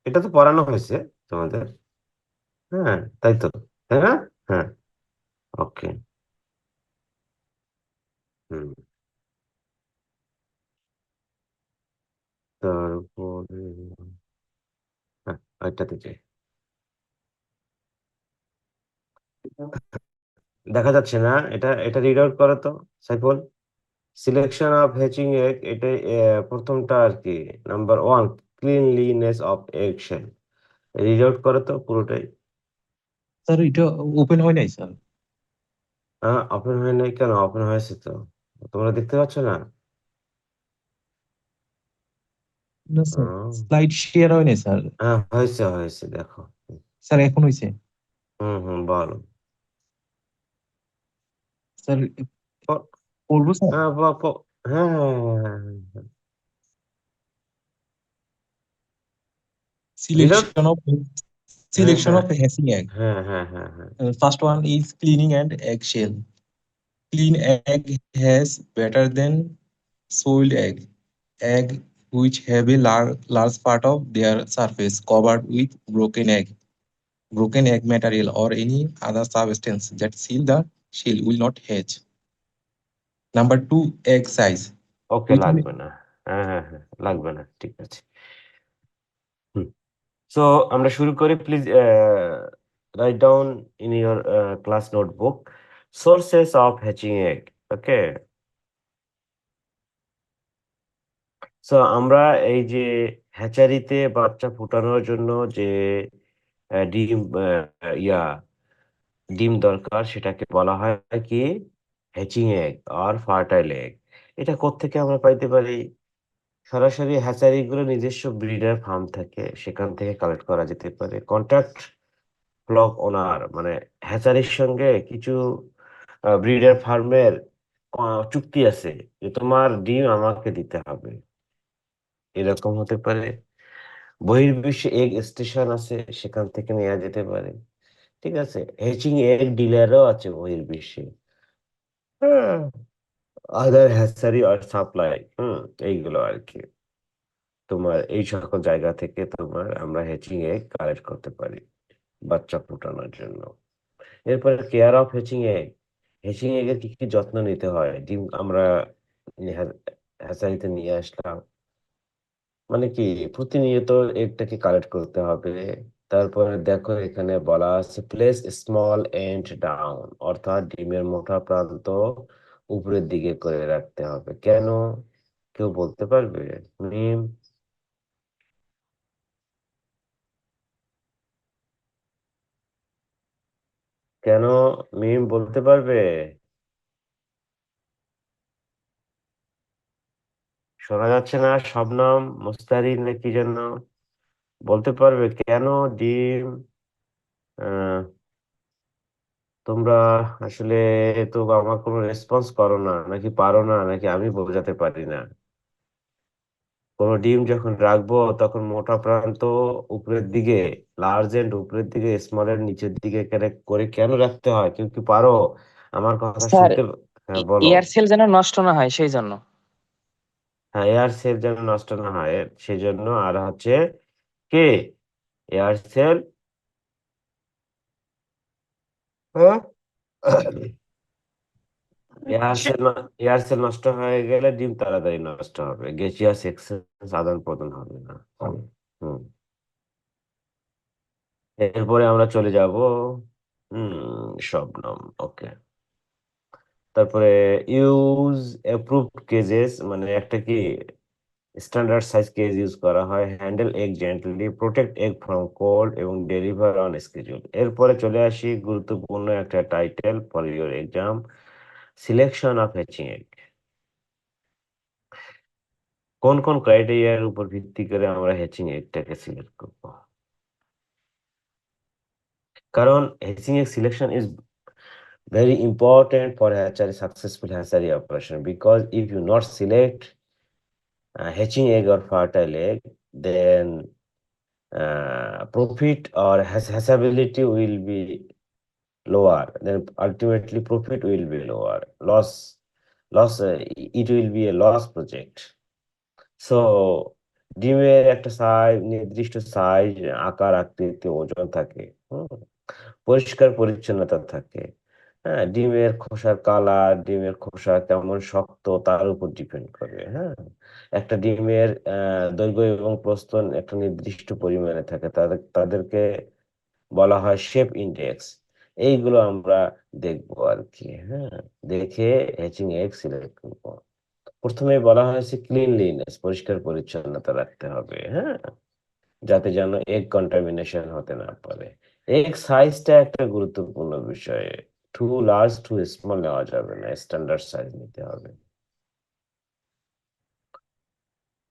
এটা তো পড়ানো হয়েছে তোমাদের। হ্যাঁ, তাই তো, তাই না? হ্যাঁ, ওকে। হুম। তারপরে হ্যাঁ, ওইটাতে যাই। দেখা যাচ্ছে না, এটা এটা রিড আউট করো তো, Saiful. Selection of hatching egg, এটা প্রথমটা আর কি, number 1, cleanliness of egg shell. Read out করো তো পুরোটাই। স্যার এটা ওপেন হয় নাই স্যার। হ্যাঁ, ওপেন হয় নাই কেন? ওপেন হয়েছে তো, তোমরা দেখতে পাচ্ছ না? না স্যার, হুম, স্লাইড শেয়ার হয় নাই স্যার। হ্যাঁ, হয়েছে হয়েছে, দেখো। স্যার এখন হয়েছে। হুম হুম, বলো। স্যার প- পড়বো স্যার? হ্যাঁ, হ্যাঁ হ্যাঁ হ্যাঁ হ্যাঁ। Read out. সিলেকশন অফ হ্যাঁ সিলেকশন হ্যাঁ অফ হ্যাচিং এগ। হ্যাঁ হ্যাঁ হ্যাঁ হ্যাঁ। First one is cleaning and eggshell. Clean egg has better than soiled egg. Egg which have a large part of their surface covered with broken egg material or any other substance that seal the shell will not hatch. Number two, egg size. Okay, Within লাগবে না। হ্যাঁ হ্যাঁ হ্যাঁ, লাগবে না, ঠিক আছে। হুম। So আমরা শুরু করি, please write down in your class notebook sources of hatching egg. Okay. So আমরা এই যে হ্যাচারিতে বাচ্চা ফোটানোর জন্য যে ডিম ডিম দরকার, সেটাকে বলা হয় কি? হ্যাচিং এগ আর ফার্টাইল এগ। এটা কোত্থেকে আমরা পাইতে পারি? সরাসরি হ্যাচারিগুলো নিজস্ব ব্রিডার ফার্ম থাকে, সেখান থেকে কালেক্ট করা যেতে পারে। কন্ট্রাক্ট ব্লক ওনার মানে হ্যাচারির সঙ্গে কিছু ব্রিডার ফার্মের চুক্তি আছে যে তোমার ডিম আমাকে দিতে হবে, এরকম হতে পারে। বহির্বিশ্বে এগ স্টেশন আছে, সেখান থেকে নেওয়া যেতে পারে। ঠিক আছে, হ্যাচিং এগ ডিলারও আছে বহির্বিশ্বে। হ্যাঁ, আদার হ্যাচারি আর সাপ্লাই, এইগুলো আর কি। তোমার এই সকল জায়গা থেকে তোমার আমরা হ্যাচিং এগ কালেক্ট করতে পারি বাচ্চা ফোটানোর জন্য। এরপরে care of hatching egg. Hatching এগের কি কি যত্ন নিতে হয়? ডিম আমরা হ্যাচারিতে নিয়ে আসলাম, মানে কি প্রতিনিয়ত এগটাকে কালেক্ট করতে হবে। তারপরে দেখো এখানে বলা আছে প্লেস স্মল এন্ড ডাউন, অর্থাৎ ডিমের মোটা প্রান্ত উপরের দিকে করে রাখতে হবে। কেন? কেউ বলতে পারবে? মিম, কেন? মিম বলতে পারবে? শোনা যাচ্ছে না, শবনম, মুস্তারিন না কি যেন, বলতে পারবে কেন ডিম? আহ, তোমরা আসলে তো আমার কোনো রেসপন্স করো না, নাকি পারো না, নাকি আমি বোঝাতে পারি না? কোনো ডিম যখন রাখবো তখন মোটা প্রান্ত উপরের দিকে, লার্জ এন্ড উপরের দিকে, স্মল এন্ড নিচের দিকে করে কেন রাখতে হয়? কেউ কি পারো আমার কথা স্যার, শুনতে? হ্যাঁ, বলো। এয়ার সেল যেন নষ্ট না হয় সেই জন্য। হ্যাঁ, এয়ার সেল যেন নষ্ট না হয় সেই জন্য। আর হচ্ছে কে এয়ার সেল, এয়ারসেল নষ্ট হয়ে গেলে ডিম তাড়াতাড়ি নষ্ট হবে, গ্যাসিয়াস এক্সচেঞ্জ আদান প্রদান হবে না। হুম। এরপরে আমরা চলে যাব শবনম, ওকে। তারপরে ইউজ অ্যাপ্রুভড কেজেস, মানে একটা কি স্ট্যান্ডার্ড সাইজ কেজ ইউজ করা হয়। Handle egg gently, protect egg from cold এবং ডেলিভার অন স্কেডিউল। এরপরে চলে আসি গুরুত্বপূর্ণ একটা title for your exam, selection of hatching egg. কোন কোন ক্রাইটেরিয়ার উপর ভিত্তি করে আমরা হ্যাচিং এগটাকে সিলেক্ট করব? কারণ hatching egg selection is very important for hatchery successful hatchery operation, because if you not select hatching egg or fertile egg, then profit or hatchability will be lower, then ultimately profit will be lower, loss, it will be a loss project. So ডিমের একটা নির্দিষ্ট size, আকার, আকৃতি, ওজন থাকে। হুম, পরিষ্কার পরিচ্ছন্নতা থাকে। হ্যাঁ, ডিমের খোসার কালার, ডিমের খোসা কেমন শক্ত তার উপর ডিপেন্ড করে। হ্যাঁ, একটা ডিমের দৈর্ঘ্য এবং প্রস্থ একটা নির্দিষ্ট পরিমাণে থাকে, তাদেরকে বলা হয় শেপ ইন্ডেক্স। এইগুলো আমরা দেখবো আর কি। হ্যাঁ, দেখে হ্যাচিং এগ সিলেক্ট করবো। প্রথমে বলা হয়েছে ক্লিনলিনেস, পরিষ্কার পরিচ্ছন্নতা রাখতে হবে। হ্যাঁ, যাতে যেন এগ কন্টামিনেশন হতে না পারে। এগ সাইজটা একটা গুরুত্বপূর্ণ বিষয়। টু লার্জ টু স্মল নেওয়া যাবে না, স্ট্যান্ডার্ড সাইজ নিতে হবে।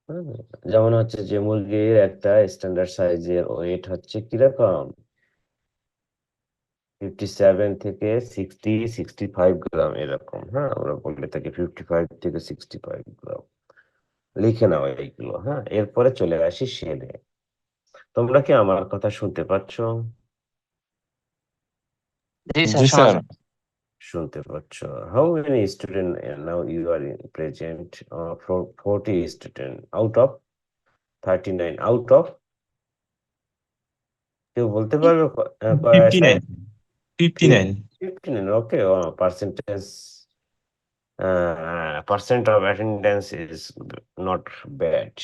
হুম, যেমন হচ্ছে যে মুরগির একটা স্ট্যান্ডার্ড সাইজের ওয়েট হচ্ছে কিরকম, 57 থেকে 60-65 গ্রাম এরকম। হ্যাঁ, আমরা বলে থাকি 55 থেকে 65 গ্রাম। লিখে নাও এইগুলো। হ্যাঁ, এরপরে চলে আসি শেলে। তোমরা কি আমার কথা শুনতে পাচ্ছ? জি স্যার, জি শোনা স্যার। যায়। শুনতে পাচ্ছ? How many student now you are present? 40 student out of 39, out of, কেউ বলতে পারবে 59, 59। 59? Okay, percentage, percent of attendance is not bad.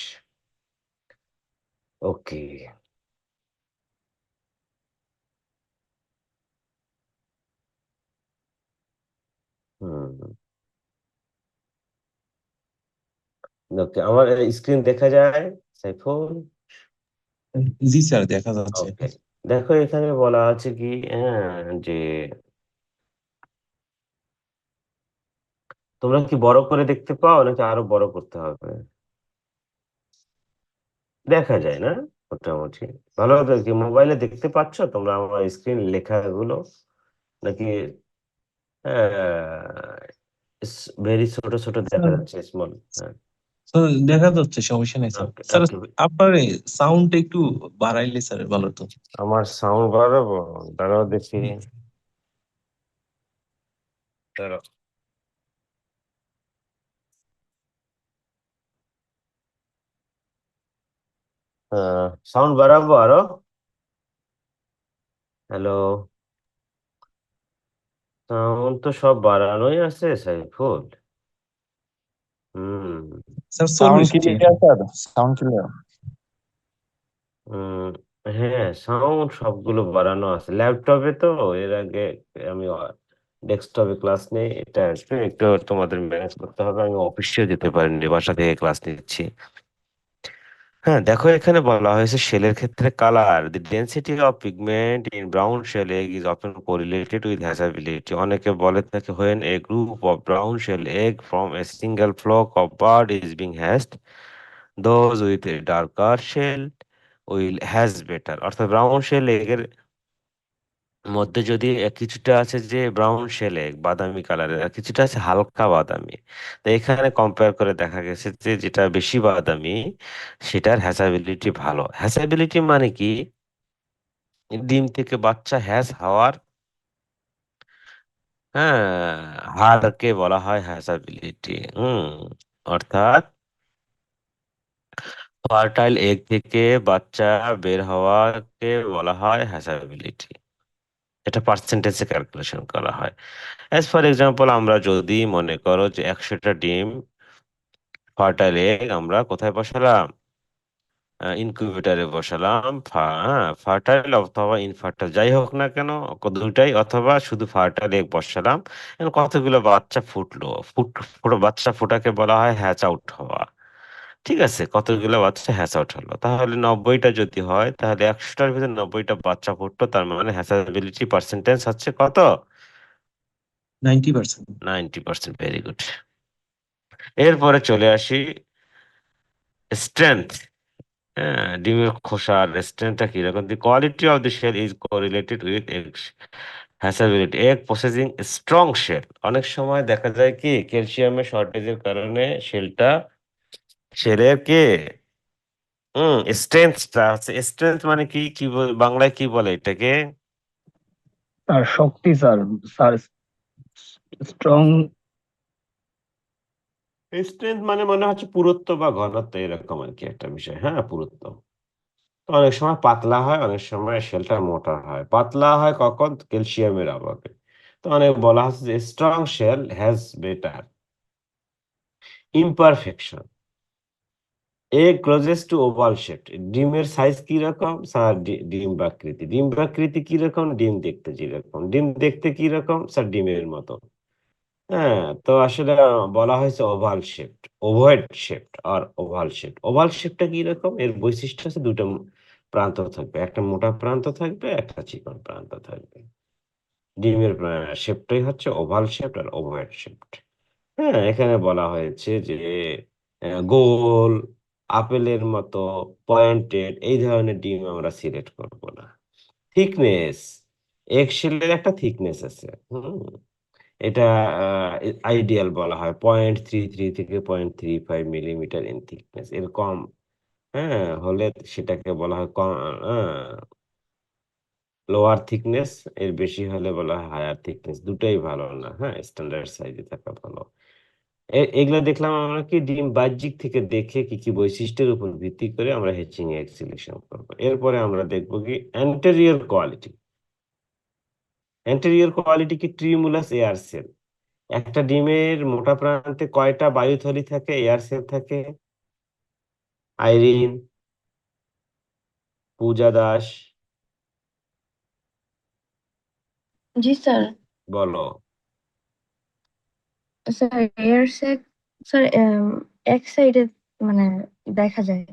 Okay. Hmm, okay, আমার স্ক্রিন দেখা যায় সাইফুল? জি স্যার, দেখা যাচ্ছে। ওকে, দেখো এখানে বলা আছে কি, যে তোমরা কি বড় করে দেখতে পাও নাকি আরো বড় করতে হবে? দেখা যায় না মোটামুটি? ভালো কি মোবাইলে দেখতে পাচ্ছ তোমরা আমার স্ক্রিন লেখাগুলো, নাকি ভেরি ছোট ছোট দেখা স্যার, যাচ্ছে, স্মল? হ্যাঁ, স্যার দেখা যাচ্ছে, সমস্যা নেই স্যার। ওকে স্যার, ওকে। আপনার সাউন্ড একটু বাড়াইলে স্যার ভালো তো। আমার সাউন্ড বাড়াবো? দাঁড়াও দেখি, দাঁড়াও। সাউন্ড বাড়াবো আরো? হ্যালো, সাউন্ড তো সব বাড়ানোই আছে সাইফুল। হুম। স্যার চলে সাউন্ড এসছে। Clear sir, sound clear. Um, হ্যাঁ, সাউন্ড সবগুলো বাড়ানো আছে ল্যাপটপে তো। এর আগে আমি ডেস্কটপে ক্লাস নেই, এটা একটু একটু তোমাদের ম্যানেজ করতে হবে। আমি অফিসেও যেতে পারিনি, বাসা থেকে ক্লাস নিচ্ছি। হ্যাঁ, দেখো এখানে বলা হয়েছে শেলের ক্ষেত্রে colour, the density of pigment in brown shell egg is often correlated with hatchability. অনেকে বলে থাকে when a group of brown shell egg from a single flock of bird is being hatched, those with a darker shell will has better. অর্থাৎ brown shell এগের মধ্যে যদি কিছুটা আছে যে ব্রাউন শেল এগ বাদামি কালারের, আর কিছুটা আছে হালকা বাদামি। তো এখানে কম্পেয়ার করে দেখা গেছে যে যেটা বেশি বাদামি সেটার হ্যাচাবিলিটি ভালো। হ্যাচাবিলিটি মানে কি? ডিম থেকে বাচ্চা হ্যাচ হওয়ার, হ্যাঁ, হারকে বলা হয় হ্যাচাবিলিটি। অর্থাৎ ফার্টাইল এগ থেকে বাচ্চা বের হওয়াকে বলা হয় হ্যাচাবিলিটি। এটা পার্সেন্টেজে ক্যালকুলেশন করা হয়। অ্যাজ ফর এক্সাম্পল, আমরা যদি মনে করো যে 100টা ডিম ফার্টাইল এগ আমরা কোথায় বসালাম, ইনকিউবেটরে বসালাম। ফার্টাইল অথবা ইনফার্টাইল যাই হোক না কেন, দুটাই, অথবা শুধু ফার্টাইল এগ বসালাম। এখন কতগুলো বাচ্চা ফুটলো, বাচ্চা ফোটাকে বলা হয় হ্যাচ আউট হওয়া। ঠিক আছে, কতগুলো বাচ্চা হ্যাচ আউট হলো, তাহলে 90টা যদি হয় তাহলে 100টার ভিতরে 90টা বাচ্চা ফুটলো, তার মানে হ্যাচাবিলিটি পার্সেন্টেজ হচ্ছে কত? 90%। 90%। Very good. এরপরে চলে আসি স্ট্রেংথ। হ্যাঁ, ডিমের খোসার স্ট্রেংথটা কিরকম? The quality of the shell is correlated with egg hatchability, egg processing strong shell. অনেক সময় দেখা যায় কি ক্যালসিয়ামের শর্টেজের কারণে শেলের কি স্ট্রেংথটা আছে। স্ট্রেংথ মানে কি, বাংলায় কি বলে এটাকে? আর শক্তি স্যার, স্যার স্ট্রং স্ট্রেংথ মানে মনে হচ্ছে পুরুত্ব বা ঘনত্ব এরকম আরকি একটা বিষয়। হ্যাঁ, পুরুত্ব। তো অনেক সময় পাতলা হয়, অনেক সময় শেলটা মোটা হয়। পাতলা হয় কখন? ক্যালসিয়ামের অভাবে। তো অনেক বলা হচ্ছে যে strong shell has better imperfection. Egg closest to oval shaped. ডিমের সাইজ কিরকম? স্যার ডিম্বাকৃতি। ডিম্বাকৃতি কিরকম? ডিম দেখতে যেরকম। ডিম দেখতে কিরকম? স্যার ডিমের মতো। হ্যাঁ, তো আসলে বলা হয়েছে ওভাল শেপড, ওভয়েড শেপড আর ওভাল শেপড। ওভাল শেপটা কিরকম? এর বৈশিষ্ট্য হচ্ছে ২ টা প্রান্ত থাকবে। একটা মোটা প্রান্ত থাকবে, একটা চিকন প্রান্ত থাকবে। ডিমের শেপটাই হচ্ছে ওভাল শেপড আর ওভয়েড শেপড। হ্যাঁ, এখানে বলা হয়েছে যে গোল, আপেলের মতো পয়েন্টেড এই ধরনের ডিম আমরা সিলেক্ট করব না। থিকনেস, এগশেলের একটা থিকনেস আছে। হুম? এটা আ আইডিয়াল বলা হয়। 0.33 থেকে 0.35 মিলিমিটার ইন থিকনেস। এর কম হ্যাঁ, হলে সেটাকে বলা হয় আ লোয়ার থিকনেস, এর বেশি হলে বলা হয় হায়ার থিকনেস। দুটাই ভালো না। হ্যাঁ? স্ট্যান্ডার্ড সাইজে থাকা ভালো। এগুলা দেখলাম আমরা কি ডিম বাহ্যিক থেকে দেখে কি বৈশিষ্ট্যের উপর ভিত্তি করে আমরা হ্যাচিং এগ সিলেকশন করব। এরপরে আমরা দেখব কি anterior কোয়ালিটি। anterior কোয়ালিটি কি ট্রিমুলাস এয়ার সেল। একটা ডিমের মোটা প্রান্তে কয়টা বায়ুথলি থাকে, এয়ার সেল থাকে? আইরিন, পূজা দাস জি স্যার। বলো। স্যার এয়ার স্যাক স্যার এক সাইডে মানে দেখা যায়।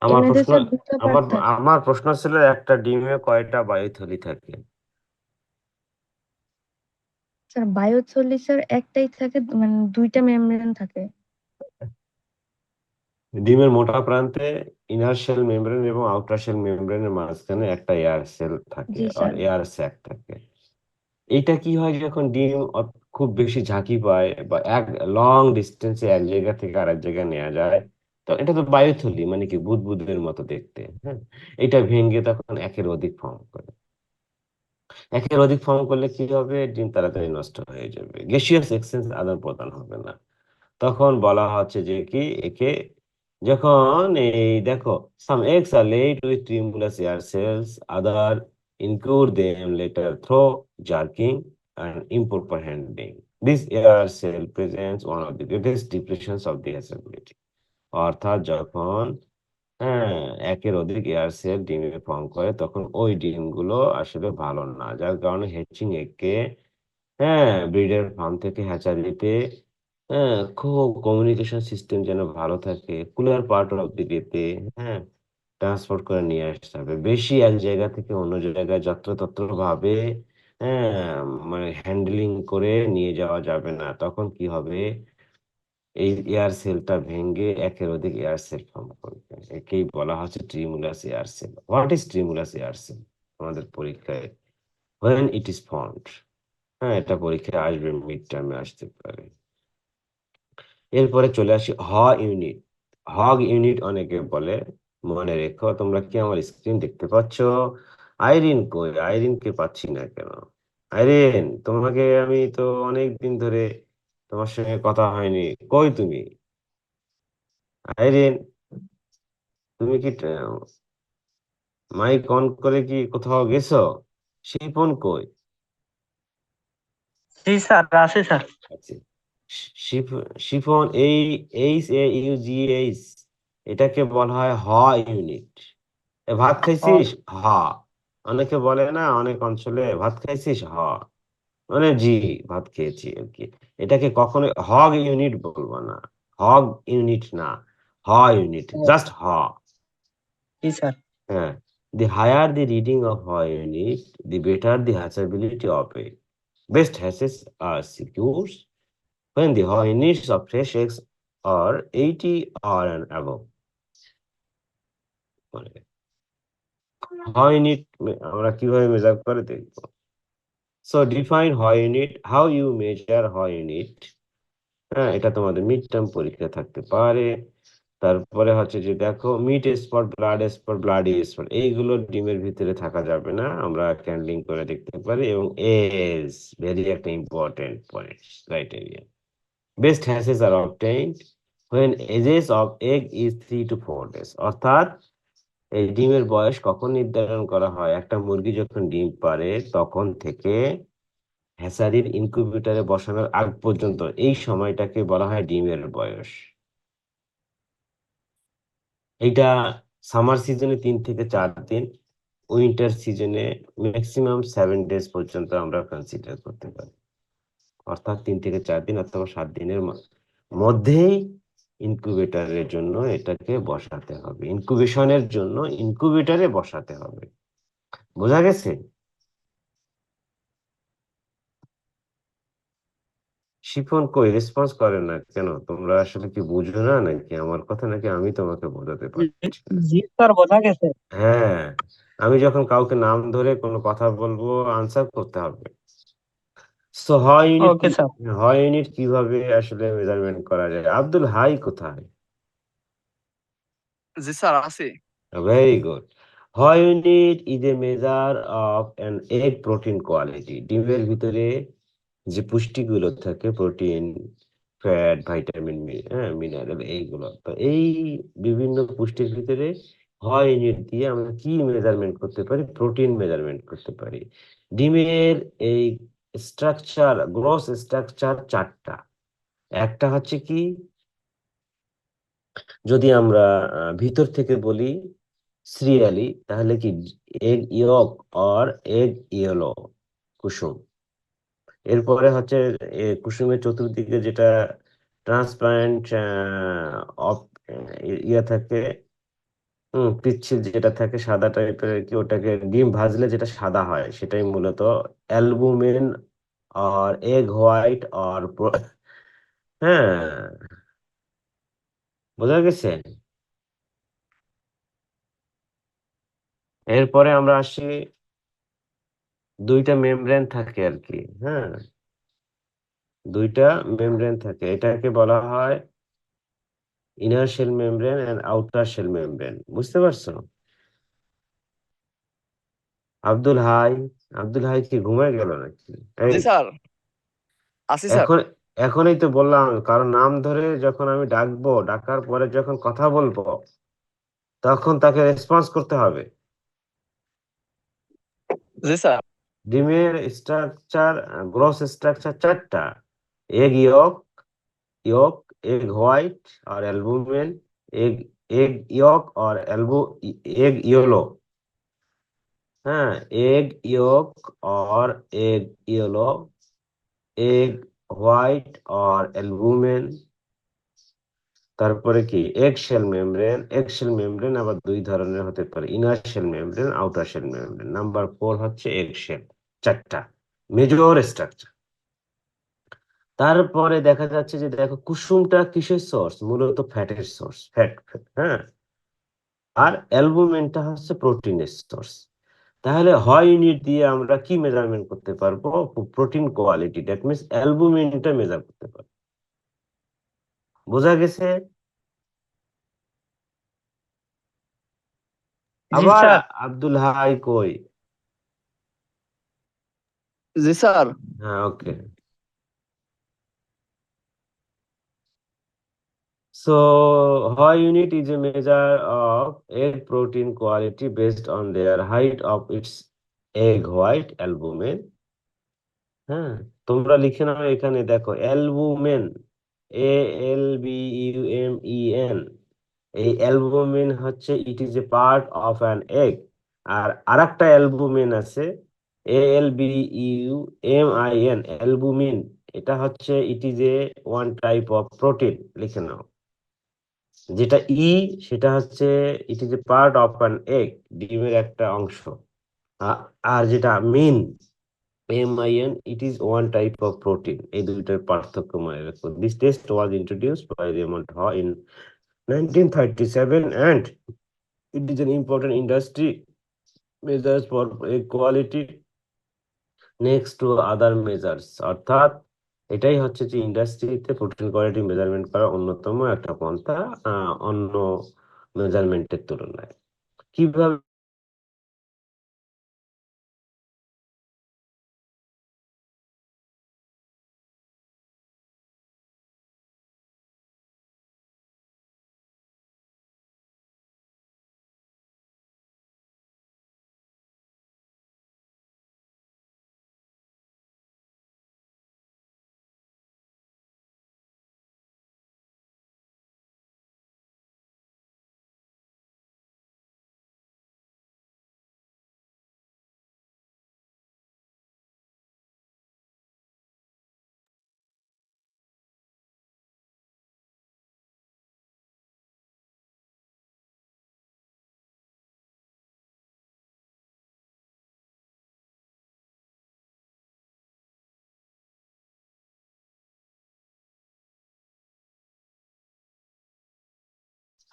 আমার এমনিতে প্রশ্ন স্যার দুটো পার্ট আমার থাকে। আমার প্রশ্ন ছিল একটা ডিমে কয়টা বায়ুথলি থাকে? স্যার বায়োথলি স্যার একটাই থাকে, মানে দুইটা মেমব্রেন থাকে। ডিমের মোটা প্রান্তে ইনার সেল মেমব্রেন এবং আউটার সেল মেমব্রেনের মাঝখানে একটা এয়ার সেল থাকে জি আর স্যার। এয়ার স্যাক থাকে। এইটা কি হয় যখন ডিম খুব বেশি ঝাঁকি পায় বা লং ডিসটেন্সে এক জায়গা থেকে আরেক জায়গায় নেয়া যায়, তো এটা তো বায়ুথলি মানে কি বুদবুদের মতো দেখতে। হ্যাঁ, এটা ভেঙে তখন একের অধিক ফর্ম করে। একের অধিক ফর্ম করলে কি হবে? ডিম তাড়াতাড়ি নষ্ট হয়ে যাবে, গ্যাসিয়াস এক্সচেঞ্জ আদান প্রদান হবে না। তখন বলা হচ্ছে যে কি একে যখন এই দেখো some eggs are laid with tremulous air cells, other include them later through jerking and improper handling. This air cell presents one of the greatest depressions of the assembly. অর্থাৎ যখন হ্যাঁ একের অধিক এয়ার সেল ডিমে form করে তখন ওই ডিমগুলো আসলে ভালো না, যার কারণে হ্যাচিং এগকে ব্রিডার ফার্ম থেকে হ্যাচারিতে খুব কমিউনিকেশন সিস্টেম যেন ভালো থাকে, কুলার পার্ট অফ দি ডেতে ট্রান্সপোর্ট করে নিয়ে আসতে হবে। বেশি এক জায়গা থেকে অন্য জায়গায় যত্রতত্র ভাবে হ্যাঁ মানে হ্যান্ডলিং করে নিয়ে যাওয়া যাবে না। তখন কি হবে? এই এয়ার সেলটা ভেঙে একের অধিক এয়ার সেল ফর্ম করবে। একেই বলা হচ্ছে tremulous air cell. What is tremulous air cell? আমাদের পরীক্ষায় when it is formed, এটা পরীক্ষায় আসবে, মিড টার্মে আসতে পারে। এরপরে চলে আসি ইউনিট। হগ ইউনিট অনেকে বলে, মনে রেখো। তোমরা কি আমার স্ক্রিন দেখতে পাচ্ছ? আইরিন কই? আইরিনকে পাচ্ছি না কেন? আইরিন, তোমাকে আমি তো অনেক দিন ধরে তোমার সঙ্গে কথা হয়নি, কই তুমি? আইরিন, তুমি কি মাইক অন করে কি কোথাও গেছো? শিপন কই? জি স্যার, আছে স্যার। আচ্ছা, শিফন এই HAUGH, এটাকে বলা হয় ইউনিট। ভাত ও খাইছিস? হ। অনেকে বলে না, অনেক অঞ্চলে ভাত খাইছিস? হ মানে জি, ভাত খেয়েছি আর কি। এটাকে কখনো হগ ইউনিট বলবো না। হগ ইউনিট না, ইউনিট, জাস্ট জি স্যার। হ্যাঁ, the higher the reading of unit, the better the hatchability of it. Best hatches are secured when the units of fresh eggs are 80 or and above. মানে unit আমরা কিভাবে measure করে দেখবো। So define unit, how you measure unit। এটা তোমাদের mid term পরীক্ষা থাকতে পারে। তারপরে হচ্ছে যে দেখো মিট স্পট, ব্লাড স্পট এইগুলো ডিমের ভিতরে থাকা যাবে না, আমরা ক্যান্ডলিং করে দেখতে পারি। এবং এজ ভেরি একটা important point, criteria. Best hatches are obtained when ages of egg is 3 to 4 days. অর্থাৎ এই ডিমের বয়স কখন নির্ধারণ করা হয়? একটা মুরগি যখন ডিম পারে তখন থেকে হ্যাচারির ইনকিউবেটরে বসানোর আগ পর্যন্ত এই সময়টাকে বলা হয় ডিমের বয়স। এইটা সামার সিজনে 3 থেকে 4 দিন, উইন্টার সিজনে ম্যাক্সিমাম 7 ডেজ পর্যন্ত আমরা কনসিডার করতে পারি। অর্থাৎ 3 থেকে 4 দিন অথবা 7 দিনের মধ্যেই ইনকিউবেটরের জন্য এটাকে বসাতে হবে, ইনকিউবেশনের জন্য ইনকিউবেটরে বসাতে হবে। বোঝা গেছে? শিফন কই রেসপন্স করে না কেন? তোমরা আসলে কি বুঝো না নাকি আমার কথা, নাকি আমি তোমাকে বোঝাতে পারছি না? জি স্যার, বোঝা গেছে। হ্যাঁ, আমি যখন কাউকে নাম ধরে কোনো কথা বলবো আনসার করতে হবে। So okay sir. Haugh unit কিভাবে আসলে মেজারমেন্ট করা যায়? আব্দুল হাই কোথায়? জি স্যার, আছে। Very good. Haugh unit is a measure of an egg protein quality. ডিমের ভিতরে যে পুষ্টিগুলো থাকে, প্রোটিন, ফ্যাট, ভাইটামিন, মিনারেল, এইগুলো তো এই বিভিন্ন পুষ্টির ভিতরে হয় ইউনিট দিয়ে আমরা কি মেজারমেন্ট করতে পারি? প্রোটিন মেজারমেন্ট করতে পারি। ডিমের এই স্ট্রাকচার, গ্রস স্ট্রাকচার 4টা। একটা হচ্ছে কি, যদি আমরা ভিতর থেকে বলি সিরিয়ালি, তাহলে কি egg yolk or egg yellow, কুসুম। এরপরে হচ্ছে কুসুমের চতুর্দিকে যেটা ট্রান্সপারেন্ট অফ ইয়ে থাকে, পিচ্ছিল যেটা থাকে সাদা টাইপের আর কি, ওটাকে ডিম ভাজলে যেটা সাদা হয় সেটাই মূলত অ্যালবুমিন আর এগ হোয়াইট আর হ্যাঁ, বোঝা গেছে? এরপরে আমরা আসি, 2টা মেমব্রেন থাকে আর কি, হ্যাঁ, 2টা মেমব্রেন থাকে। এটাকে বলা হয় inner shell membrane and outer shell membrane. বুঝতে পারছো? আব্দুল হাই, আব্দুল হাই কি ঘুমায় গেল নাকি? এই জি স্যার, আছি স্যার। এখন, এখনই তো বললাম কারণ নাম ধরে যখন আমি ডাকবো, ডাকার পরে যখন কথা বলবো তখন তাকে রেসপন্স করতে হবে। জি স্যার। ডিমের স্ট্রাকচার, গ্রস স্ট্রাকচার 4টা: egg yoke, yolk, egg white or albumin, egg egg yolk or egg yellow, হ্যাঁ, egg yolk or egg yellow, egg white or albumin। তারপরে কি egg shell membrane. Egg shell membrane আবার 2 ধরনের হতে পারে, inner shell membrane, outer shell membrane. Number 4 হচ্ছে egg shell. 4টা major structure. তারপরে দেখা যাচ্ছে যে দেখো কুসুমটা কিসের সোর্স? মূলত ফ্যাটের সোর্স, ফ্যাট, হ্যাঁ, আর অ্যালবুমিনটা হচ্ছে প্রোটিনের সোর্স। তাহলে হয় ইউনিট দিয়ে আমরা কি মেজারমেন্ট করতে পারবো? প্রোটিন কোয়ালিটি, দ্যাট মিনস অ্যালবুমিনটা মেজার করতে পারবো। বোঝা গেছে? জি আবার স্যার। আব্দুল হাই কই? জি স্যার। হ্যাঁ, ওকে। So, Hoy unit is a measure of egg protein quality based on their height of its egg white, albumin. হ্যাঁ, তোমরা লিখে নাও এখানে, দেখো অ্যালবুমিন, ALBUMEN। এই অ্যালবুমিন হচ্ছে it is a part of an egg. আর আরেকটা অ্যালবুমিন আছে, ALBUMIN, অ্যালবুমিন। এটা হচ্ছে it is a one type of protein. লিখে নাও। যেটা সেটা হচ্ছে it is a part of an egg, ডিমের একটা অংশ। আর যেটা MIN, it is one type of protein. এই দুইটার পার্থক্য মনে রাখো। This test was introduced by Raymond Haugh in 1937 and it is an important industry measures for egg quality next to other measures। অর্থাৎ এটাই হচ্ছে যে ইন্ডাস্ট্রিতে প্রোটিন কোয়ালিটি মেজারমেন্ট করা অন্যতম একটা পন্থা অন্য মেজারমেন্টের তুলনায়। কিভাবে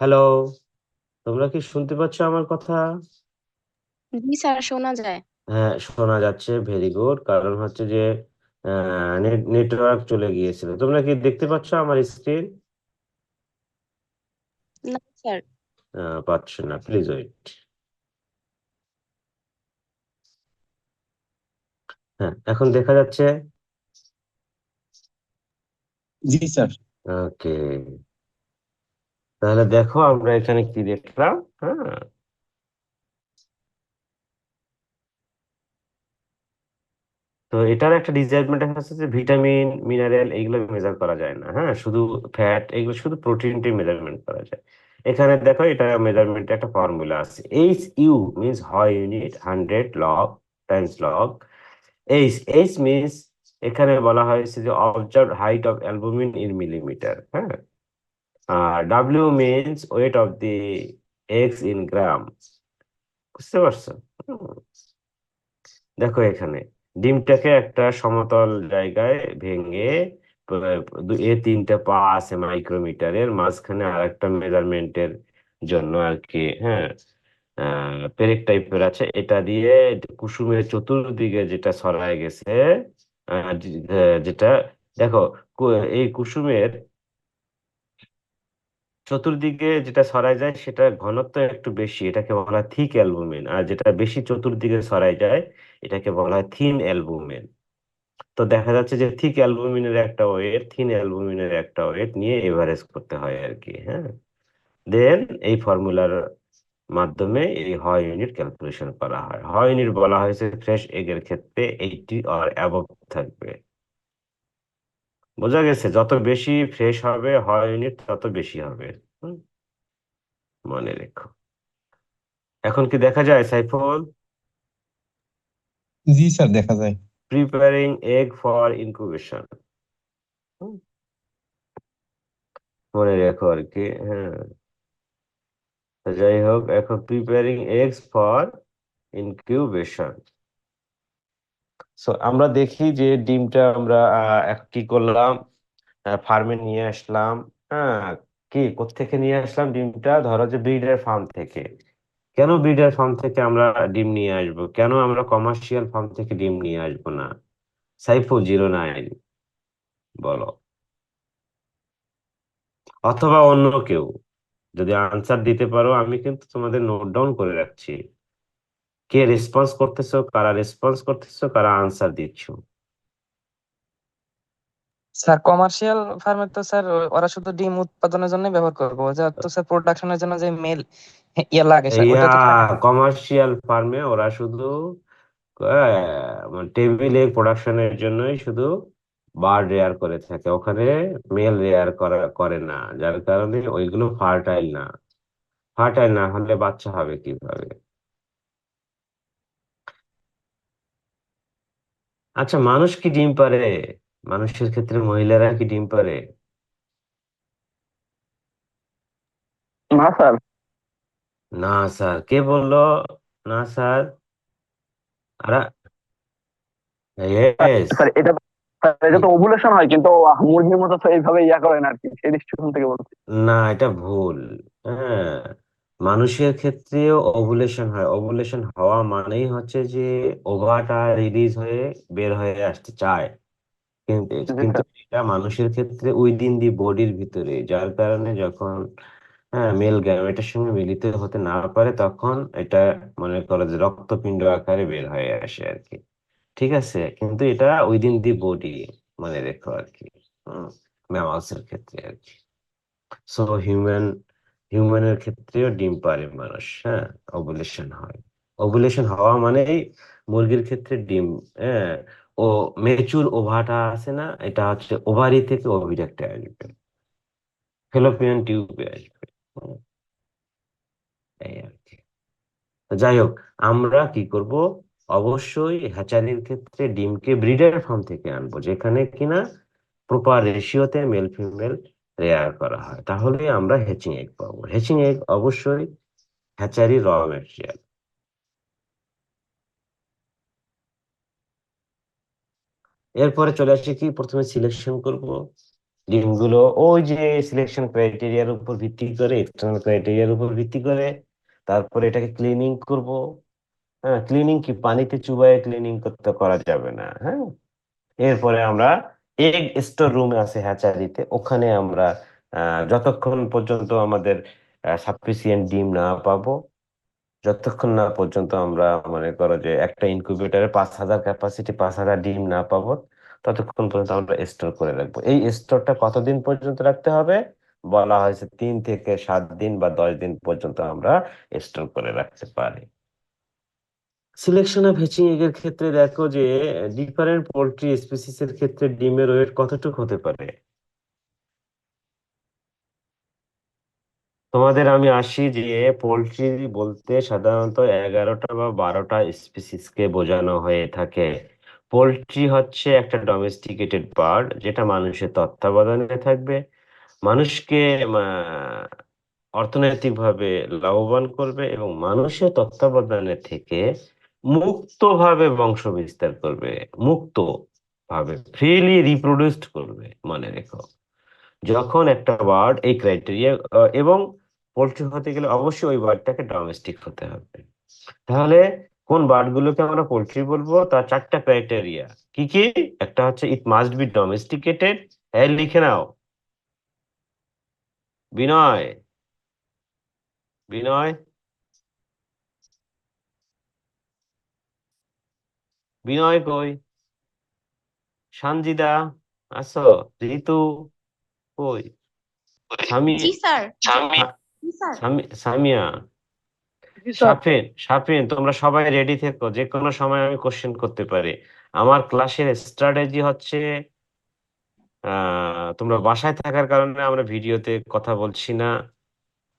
হ্যালো, তোমরা কি শুনতে পাচ্ছ আমার কথা? জি স্যার, শোনা যায়। হ্যাঁ, শোনা যাচ্ছে। Very good. কারণ হচ্ছে যে নেটওয়ার্ক চলে গিয়েছিল। তোমরা কি দেখতে পাচ্ছ আমার স্ক্রিন? না স্যার। পাচ্ছ না, প্লিজ ওয়েট। হ্যাঁ, এখন দেখা যাচ্ছে। জি স্যার। ওকে, তাহলে দেখো আমরা এখানে কি দেখলাম। হ্যাঁ, তো এটার একটা ডিসঅ্যাডভান্টেজ হচ্ছে যে ভিটামিন মিনারেল এইগুলো মেজার করা যায় না। হ্যাঁ, শুধু ফ্যাট, এগুলো শুধু প্রোটিনটি মেজারমেন্ট করা যায়। এখানে দেখো, এটা মেজারমেন্টের একটা ফর্মুলা আছে। H U means Haugh unit, 100 log times log H. H means এখানে বলা হয়েছে যে observe height of albumin in millimetre. হ্যাঁ, আর W means weight of the egg in gram. বুঝতে পারছো? হুম। দেখো এখানে ডিমটাকে একটা সমতল জায়গায় ভেঙে তিনটা পা আছে মাইক্রোমিটারের মাঝখানে আর একটা মেজারমেন্টের জন্য আর কি। হ্যাঁ, পেরেক টাইপের আছে, এটা দিয়ে কুসুমের চতুর্দিকে যেটা ছড়ায় গেছে, যেটা দেখো, এই কুসুমের চতুর্দিকে যেটা ছড়ায় যায় সেটা ঘনত্ব একটু বেশি, এটাকে বলা হয় থিক অ্যালবুমিন। আর যেটা বেশি চতুর্দিকে ছড়ায় যায় এটাকে বলা হয় থিন অ্যালবুমিন। তো দেখা যাচ্ছে যে থিক অ্যালবুমিনের একটা ওয়েট, থিন অ্যালবুমিনের একটা ওয়েট নিয়ে এভারেজ করতে হয় আর কি। হ্যাঁ, দেন এই ফর্মুলার মাধ্যমে এই হয় ইউনিট ক্যালকুলেশন করা হয়। হয় ইউনিট বলা হয়েছে ফ্রেশ এগের ক্ষেত্রে 80 অর অ্যাবভ থাকবে। বোঝা গেছে? যত বেশি ফ্রেশ হবে হয় ইউনিট তত বেশি হবে। হুম, মনে রেখো। এখন কি দেখা যায় সাইফুল? জি স্যার, দেখা যায়। প্রিপেয়ারিং এগ ফর ইনকিউবেশন, মনে রেখো আর কি। হ্যাঁ, তো যাই হোক, এখন preparing eggs for incubation. So আমরা দেখি যে ডিমটা আমরা কি করলাম, ফার্মে নিয়ে আসলাম। হ্যাঁ, কি কোত্থেকে নিয়ে আসলাম ডিমটা? ধরো যে ব্রিডার ফার্ম থেকে। কেন ব্রিডার ফার্ম থেকে আমরা ডিম নিয়ে আসবো? কেন আমরা কমার্শিয়াল ফার্ম থেকে ডিম নিয়ে আসবো না? সাইফুল 09 বলো, অথবা অন্য কেউ যদি আনসার দিতে পারো। আমি কিন্তু তোমাদের নোট ডাউন করে রাখছি কে রেসপন্স করতেছো, কারা রেসপন্স করতেছো, কারা আনসার দিচ্ছ। স্যার কমার্শিয়াল ফার্মে তো স্যার ওরা শুধু ডিম উৎপাদনের জন্য ব্যবহার করবো, যা তো স্যার প্রোডাকশনের জন্য যে মেল ইয়ে লাগে স্যার, ইয়া, ওইটা তো থাকে না। কমার্শিয়াল ফার্মে ওরা শুধু টেবিল এগ প্রোডাকশনের জন্যই শুধু বার্ড রেয়ার করে থাকে, ওখানে মেল রেয়ার করে না। যার কারণে ওইগুলো ফার্টাইল না। ফার্টাইল না হলে বাচ্চা হবে কিভাবে? আচ্ছা, মানুষ কি ডিম পারে? মানুষের ক্ষেত্রে মহিলারা কি ডিম পারে? না স্যার। না স্যার, কে বললো না স্যার? আরে ইয়েস। স্যার এটা তো ওভুলেশন হয়, কিন্তু মুরগির মতো তো এইভাবে ইয়া করে না আর কি, সেই দৃষ্টিকোণ থেকে বলছি। না, এটা ভুল। হ্যাঁ, মানুষের ক্ষেত্রেও ওভুলেশন হয়। ওভুলেশন হওয়া মানেই হচ্ছে যে ওভাটা রিলিজ হয়ে বের হয়ে আসতে চায়। কিন্তু জি কিন্তু স্যার। এটা মানুষের ক্ষেত্রে উইদিন দি বডির ভিতরে, যার কারণে যখন মেল গ্যামেটের সঙ্গে মিলিত হতে না পারে তখন এটা মনে করো যে রক্তপিণ্ড আকারে বের হয়ে আসে আর কি। ঠিক আছে, কিন্তু এটা উইদিন দি বডি, মনে রেখো আর কি। ম্যামালসের ক্ষেত্রে আর কি। সো হিউম্যানের ক্ষেত্রেও ডিম পারে মানুষ। হ্যাঁ, ওভুলেশন হয়। ওভুলেশন হওয়া মানেই মুরগির ক্ষেত্রে ডিম, হ্যাঁ, ও মেচুর ওভাটা আছে না, এটা হচ্ছে ওভারি থেকে ওভিডাক্টে আসবে, ফেলোপিয়ান টিউবে আসবে। হুম, এই আর কি। তো যাই হোক, আমরা কি করব? অবশ্যই হ্যাচারির ক্ষেত্রে ডিমকে ব্রিডার ফার্ম থেকে আনবো, যেখানে কিনা প্রপার রেশিওতে মেল ফিমেল রেয়ার করা হয়। তাহলে আমরা হ্যাচিং এগ পাবো। হ্যাচিং এগ অবশ্যই হ্যাচারি র ম্যাটেরিয়াল। এরপরে চলে আসি কি, প্রথমে সিলেকশন করব। ডিমগুলো ওই যে সিলেকশন ক্রাইটেরিয়ার উপর ভিত্তি করে, এক্সটার্নাল ক্রাইটেরিয়ার উপর ভিত্তি করে, তারপরে এটাকে ক্লিনিং করব। হ্যাঁ, ক্লিনিং কি পানিতে চুবাইয়ে ক্লিনিং করতে করা যাবে না। হ্যাঁ, এরপরে আমরা এগ স্টোর রুমে আছে হ্যাচারিতে, ওখানে আমরা যতক্ষণ পর্যন্ত আমাদের সাফিসিয়েন্ট ডিম না পাবো, যতক্ষণ না পর্যন্ত আমরা মনে করো যে একটা ইনকিউবেটরে 5,000 ক্যাপাসিটি, 5,000 ডিম না পাবো, ততক্ষণ পর্যন্ত আমরা স্টোর করে রাখবো। এই স্টোরটা কতদিন পর্যন্ত রাখতে হবে? বলা হয়েছে 3 থেকে 7 দিন বা 10 দিন পর্যন্ত আমরা স্টোর করে রাখতে পারি। সিলেকশন অফ হ্যাচিং এর ক্ষেত্রে দেখো যে ডিফারেন্ট পোল্ট্রি স্পিসিস এর ক্ষেত্রে ডিমের ওয়েট কতটুকু হতে পারে। তোমাদের আমি আসি যে পোল্ট্রি বলতে সাধারণত 11টা বা 12টা স্পিসিসকে বোঝানো হয়ে থাকে। পোল্ট্রি হচ্ছে একটা ডোমেস্টিকেটেড বার্ড, যেটা মানুষের তত্ত্বাবধানে থাকবে, মানুষকে অর্থনৈতিকভাবে লাভবান করবে এবং মানুষের তত্ত্বাবধানে থেকে মুক্তভাবে বংশ বিস্তার করবে, মুক্ত ভাবে ফ্রিলি রিপ্রোডিউসড করবে। মনে রেখো, যখন একটা বার্ড এই ক্রাইটেরিয়া, এবং পোল্ট্রি হতে গেলে অবশ্যই ওই বার্ডটাকে ডোমেস্টিক হতে হবে। তাহলে কোন বার্ডগুলোকে আমরা পোল্ট্রি বলবো, তার 4টা ক্রাইটেরিয়া কি কি? একটা হচ্ছে ইট মাস্ট বি ডোমেস্টিকেটেড। লিখে নাও। বিনয়, বিনয়, বিনয় কই? সানজিদা আছো? ঋতু কই? সামি, জি স্যার। সা- জি স্যার। সামিয়া, জি স্যার। সাফিন, সাফিন, তোমরা সবাই রেডি থেকো, যে কোনো সময় আমি কোশ্চেন করতে পারি। আমার ক্লাসের স্ট্র্যাটেজি হচ্ছে তোমরা বাসায় থাকার কারণে আমরা ভিডিওতে কথা বলছি না,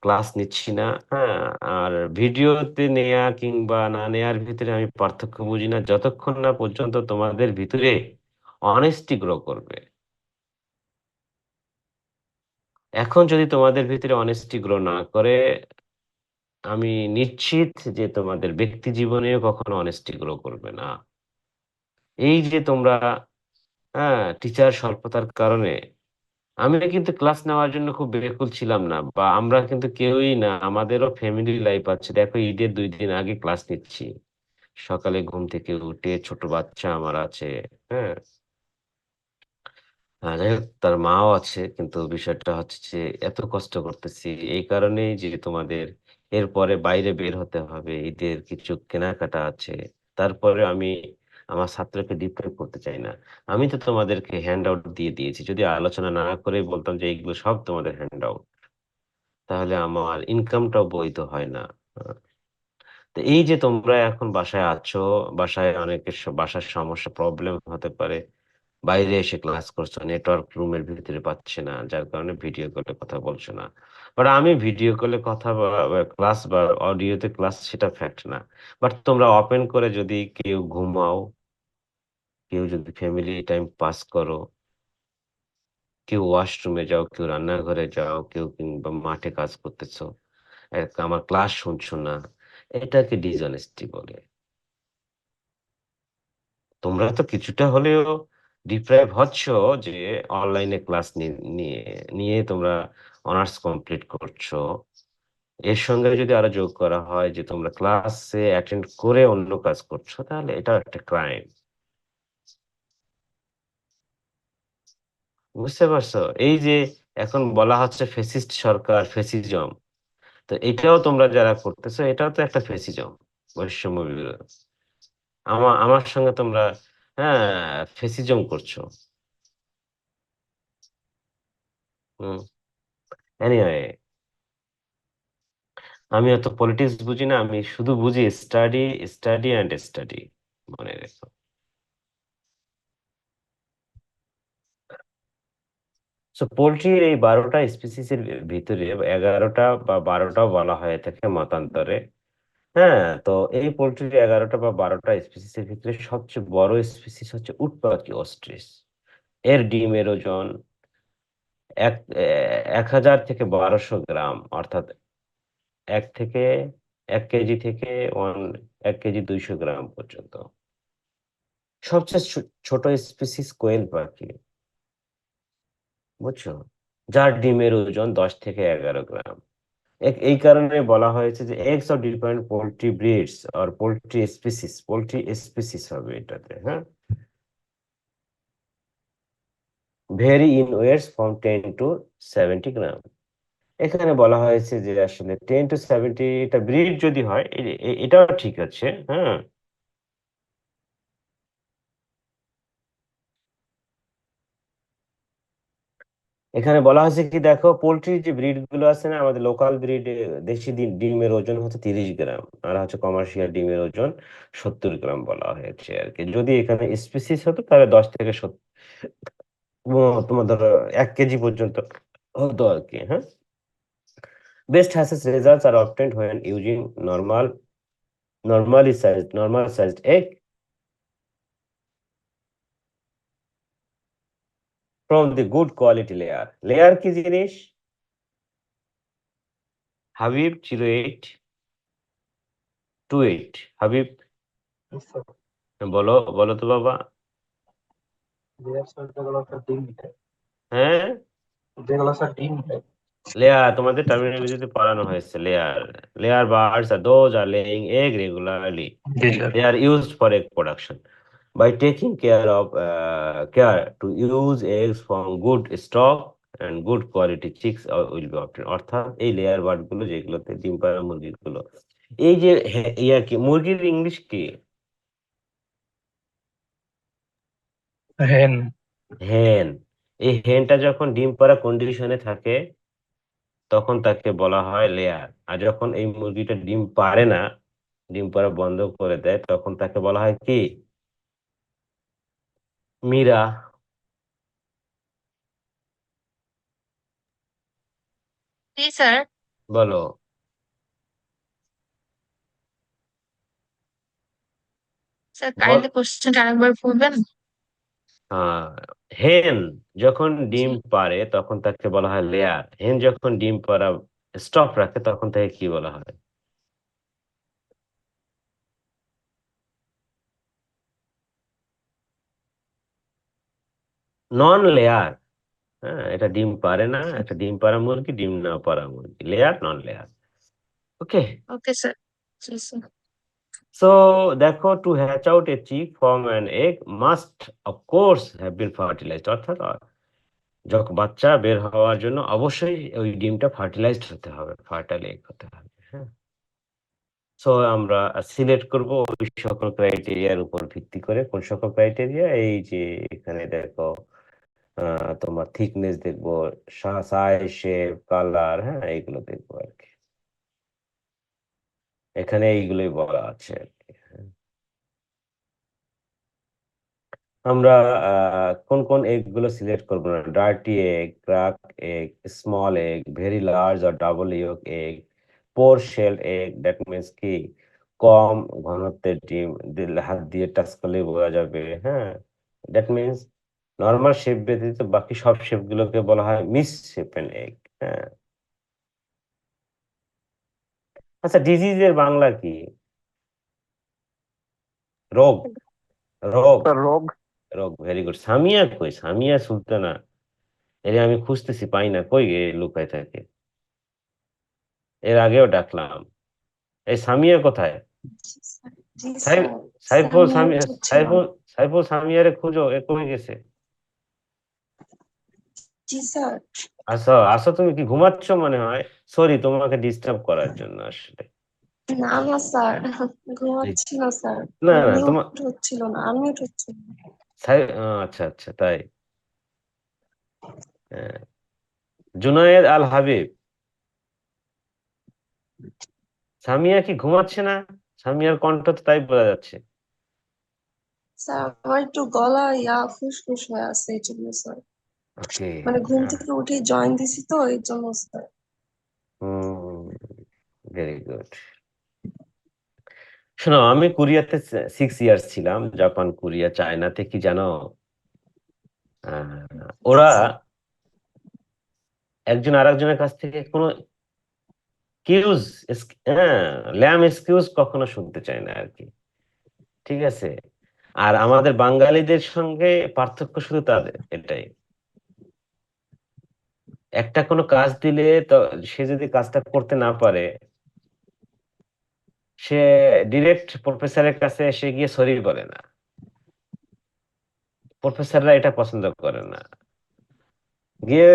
ক্লাস নিচ্ছি না। হ্যাঁ, আর ভিডিওতে নেয়া কিংবা না নেয়ার ভিতরে আমি পার্থক্য বুঝি না, যতক্ষণ না পর্যন্ত তোমাদের ভিতরে অনেস্টি গ্রো করবে। এখন যদি তোমাদের ভিতরে অনেস্টি গ্রো না করে, আমি নিশ্চিত যে তোমাদের ব্যক্তি জীবনেও কখনো অনেস্টি গ্রো করবে না। এই যে তোমরা, হ্যাঁ, টিচার স্বল্পতার কারণে আমি কিন্তু ক্লাস নেওয়ার জন্য খুব বেকুল ছিলাম না, বা আমরা কিন্তু কেউই না, আমাদেরও ফ্যামিলি লাইফ আছে। দেখো, ঈদের 2 দিন আগে ক্লাস নিচ্ছি, সকালে ঘুম থেকে উঠে, ছোট বাচ্চা আমার আছে। হ্যাঁ, যাই হোক, তার মাও আছে, কিন্তু বিষয়টা হচ্ছে যে এত কষ্ট করতেছি এই কারণেই যে তোমাদের এরপরে বাইরে বের হতে হবে, ঈদের কিছু কেনাকাটা আছে। তারপরে আমি আমার ছাত্রকে ডিপ্লয় করতে চাই না। আমি তো তোমাদেরকে হ্যান্ড আউট দিয়ে দিয়েছি, যদি আলোচনা না করে বলতাম যে এইগুলো সব তোমাদের হ্যান্ড আউট, তাহলে আমার ইনকামটাও বৈধ হয় না। আহ, তো এই যে তোমরা এখন বাসায় আছো, বাসায় অনেকের বাসার সমস্যা, প্রবলেম হতে পারে, বাইরে এসে ক্লাস করছো, নেটওয়ার্ক রুমের ভিতরে পাচ্ছে না, যার কারণে ভিডিও কলে কথা বলছো না। বাট আমি ভিডিও কলে কথা বা ক্লাস বা অডিওতে ক্লাস, সেটা ফ্যাক্ট না। বাট তোমরা ওপেন করে যদি কেউ ঘুমাও, কেউ যদি ফ্যামিলি টাইম পাস করো, কেউ ওয়াশরুমে যাও, কেউ রান্নাঘরে যাও, কেউ কিংবা মাঠে কাজ করতেছো, আমার ক্লাস শুনছো না, এটাকে ডিসঅনেস্টি বলে। তোমরা তো কিছুটা হলেও ডিপ্রাইভ হচ্ছ, যে অনলাইনে ক্লাস নিয়ে নিয়ে তোমরা অনার্স কমপ্লিট করছো। এর সঙ্গে যদি আরো যোগ করা হয় যে তোমরা ক্লাসে অ্যাটেন্ড করে অন্য কাজ করছো, তাহলে এটা একটা ক্রাইম। বুঝতে পারছো? এই যে এখন বলা হচ্ছে ফেসিস্ট সরকার, ফেসিজম, তো এটাও তোমরা যারা করতেছো, এটাও তো একটা ফেসিজম, বৈষম্য বিরোধী। আমার আমার সঙ্গে তোমরা, হ্যাঁ, ফেসিজম করছো। হুম, এনিওয়ে, আমি অত পলিটিক্স বুঝি না, আমি শুধু বুঝি স্টাডি, স্টাডি অ্যান্ড স্টাডি। মনে রেখো। সো পোল্ট্রির এই 12টা স্পিসিসের ভিতরে 11টা বা 12টাও বলা হয়ে থাকে মতান্তরে। হ্যাঁ, তো এই পোল্ট্রির 11টা বা 12টা স্পিসিসের ভিতরে সবচেয়ে বড় স্পিসিস হচ্ছে উট পাখি, অস্ট্রিচ। এর ডিমের ওজন 1,000 থেকে 1200 গ্রাম, অর্থাৎ 1 থেকে 1 কেজি থেকে 1 কেজি 200 গ্রাম পর্যন্ত। সবচেয়ে ছোট স্পিসিস কোয়েল পাখি। বুঝছো, যার ডিমের ওজন 10 থেকে 11 গ্রাম। এই কারণে বলা হয়েছে যে eggs of different poultry breeds আর পোল্ট্রি স্পিসিস হবে এটাতে, হ্যাঁ, vary in weights from 10 to 70 gram. এখানে বলা হয়েছে যে আসলে 10 to 70 এটা ব্রিড যদি হয় এটাও ঠিক আছে, হ্যাঁ। এখানে বলা হয়েছে কি দেখো, পোল্ট্রির যে ব্রিড গুলো আছে না, আমাদের লোকাল ব্রিড দেশি ডিমের ওজন হচ্ছে 30 গ্রাম, আর হচ্ছে কমার্শিয়াল ডিমের ওজন 70 গ্রাম বলা হয়েছে আর কি। যদি এখানে স্পিসিস হতো তাহলে 10 থেকে 70, তোমার ধরো 1 কেজি পর্যন্ত হতো আর কি, হ্যাঁ। Best hatches results are obtained when using normal sized egg from the good quality layer. Layer কি জিনিস? হাবিব 0828, হাবিব বলো বলো তো বাবা। হ্যাঁ, লেয়ার তোমাদের টার্মিনোলজিতে পড়ানো হয়েছে। Layer birds R those are laying egg regularly, they are used for egg production. By taking care to use eggs from good stock and good quality chicks will be obtained. অর্থাৎ এই layer bird গুলো যেগুলোতে ডিম পাড়া মুরগিগুলো, এই যে ইয়া কি মুরগির ইংলিশ কি? হেন। হেন। এই হেনটা যখন ডিম পাড়া কন্ডিশনে থাকে তখন তাকে বলা হয় লেয়ার। আর যখন এই মুরগিটা ডিম পারে না, ডিম পাড়া বন্ধ করে দেয়, তখন তাকে বলা হয় কি? মীরা। জি স্যার। বলো। স্যার বল। কাইন্ডলি কোশ্চেনটা আরেকবার বলবেন? হেন যখন জি। ডিম পারে তখন তাকে বলা হয় লেয়ার। হেন যখন ডিম পাড়া স্টপ রাখে তখন তাকে কি বলা হয়? নন লেয়ার। হ্যাঁ, এটা ডিম পারে না, একটা ডিম পাড়া মুরগি, ডিম না পাড়া মুরগি, layer non layer. Okay. Okay sir. জি স্যার। সো দেখো, to hatch out a chick from an egg must of course have been fertilized. অর্থাৎ যখন বাচ্চা বের হওয়ার জন্য অবশ্যই ওই ডিমটা ফার্টিলাইজড হতে হবে, ফার্টাইল এগ হতে হবে, হ্যাঁ। সো আমরা সিলেক্ট করব ওই সকল ক্রাইটেরিয়ার উপর ভিত্তি করে। কোন সকল ক্রাইটেরিয়া? এই যে এখানে দেখো, তোমার থিকনেস দেখবো, সাইজ, শেপ, কালার, হ্যাঁ, এইগুলো দেখবো আর কি। এখানে এইগুলোই বলা আছে আর কি, হ্যাঁ। আমরা কোন কোন এগ গুলো সিলেক্ট করবো না? Dirty egg, crack egg, small egg, very large আর double yolk egg, poor shell egg, that means কি কম ঘনত্বের ডিম, হাত দিয়ে টাচ করলেই বোঝা যাবে, হ্যাঁ। দ্যাট মিনস নর্মাল শেপ ব্যতীত বাকি সব শেপ গুলোকে বলা হয় মিস শেপেন এগ, হ্যাঁ। আচ্ছা, ডিজিজের বাংলা কি? রোগ। রোগ। রোগ। রোগ, ভেরি গুড। সামিয়া কই? সামিয়া সুলতানা, এর আমি খুঁজতেছি, পাই না, কই লুকায় থাকে। এর আগেও ডাকলাম, এই সামিয়া কোথায়? জি স্যার। জি সাইফ স্যার। সাইফুল সামিয়া তো ছিল। সাইফুল সামিয়ারে খুঁজো, এ কই গেছে? জি স্যার। আসো আসো, তুমি কি ঘুমাচ্ছ মনে হয়? সরি তোমাকে ডিস্টার্ব করার জন্য আসলে। না না স্যার, এই- ঘুমাচ্ছি না স্যার। না না মিউট তোমার হচ্ছিল না, আনমিউট হচ্ছিল না। আচ্ছা আচ্ছা, তাই। হ্যাঁ। জুনায়েদ আল হাবিব, সামিয়া কি ঘুমাচ্ছে না? সামিয়ার কণ্ঠ তো তাই বোঝা যাচ্ছে। স্যার আমার একটু গলা ফুসফুস হয়ে আছে, এই জন্য স্যার। ওকে। মানে ঘুম থেকে উঠে জয়েন দিছি তো, এই জন্য স্যার। Very good. শোনো, আমি কোরিয়াতে 6 ইয়ার্স ছিলাম, জাপান, কোরিয়া, চায়নাতে কি জানো, ওরা একজন আরেকজনের কাছ থেকে কোনো কিউজ, হ্যাঁ, ল্যাম এক্সকিউজ কখনো শুনতে চায় না আর কি, ঠিক আছে। আর আমাদের বাঙালিদের সঙ্গে পার্থক্য শুধু তাদের এটাই, একটা কোনো কাজ দিলে তো সে যদি কাজটা করতে না পারে, সে ডিরেক্ট প্রফেসরের কাছে এসে গিয়ে সরি বলে না। প্রফেসররা এটা পছন্দ করে না। গিয়ে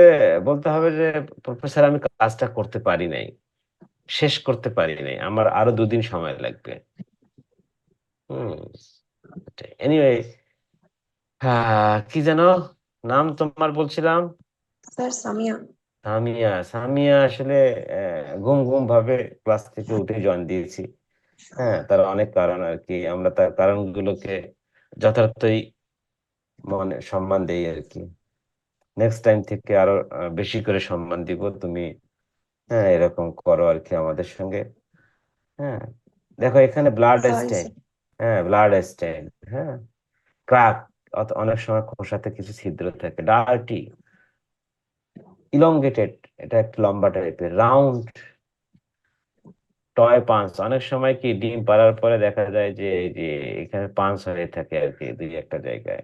বলতে হবে যে প্রফেসর আমি কাজটা করতে পারি নাই, শেষ করতে পারি নাই, আমার আরো 2 দিন সময় লাগবে। হুম, এনিওয়ে, কি যেন নাম তোমার বলছিলাম? স্যার সামিয়া। সামিয়া। সামিয়া আসলে ঘুম ঘুম ভাবে ক্লাস থেকে উঠে জয়েন দিয়েছি। হ্যাঁ, তার অনেক কারণ আর কি, আমরা তার কারণগুলোকে যথার্থই সম্মান দেই আর কি। নেক্সট টাইম থেকে আরো বেশি করে সম্মান দিব। তুমি হ্যাঁ এরকম করো আর কি আমাদের সঙ্গে। হ্যাঁ, দেখো এখানে ব্লাড সরি স্টেন। স্যার। হ্যাঁ, ব্লাড স্টেন। হ্যাঁ, ক্রাক, অনেক সময় খোসাতে কিছু ছিদ্র থাকে। ডার্টি, ইলংগেটেড, এটা একটু লম্বা টাইপের। রাউন্ড, টয় পাঁচ, অনেক সময় কি ডিম পাড়ার পরে দেখা যায় যে এই যে এখানে পাঁচ হয়ে থাকে আর কি 2-1টা জায়গায়।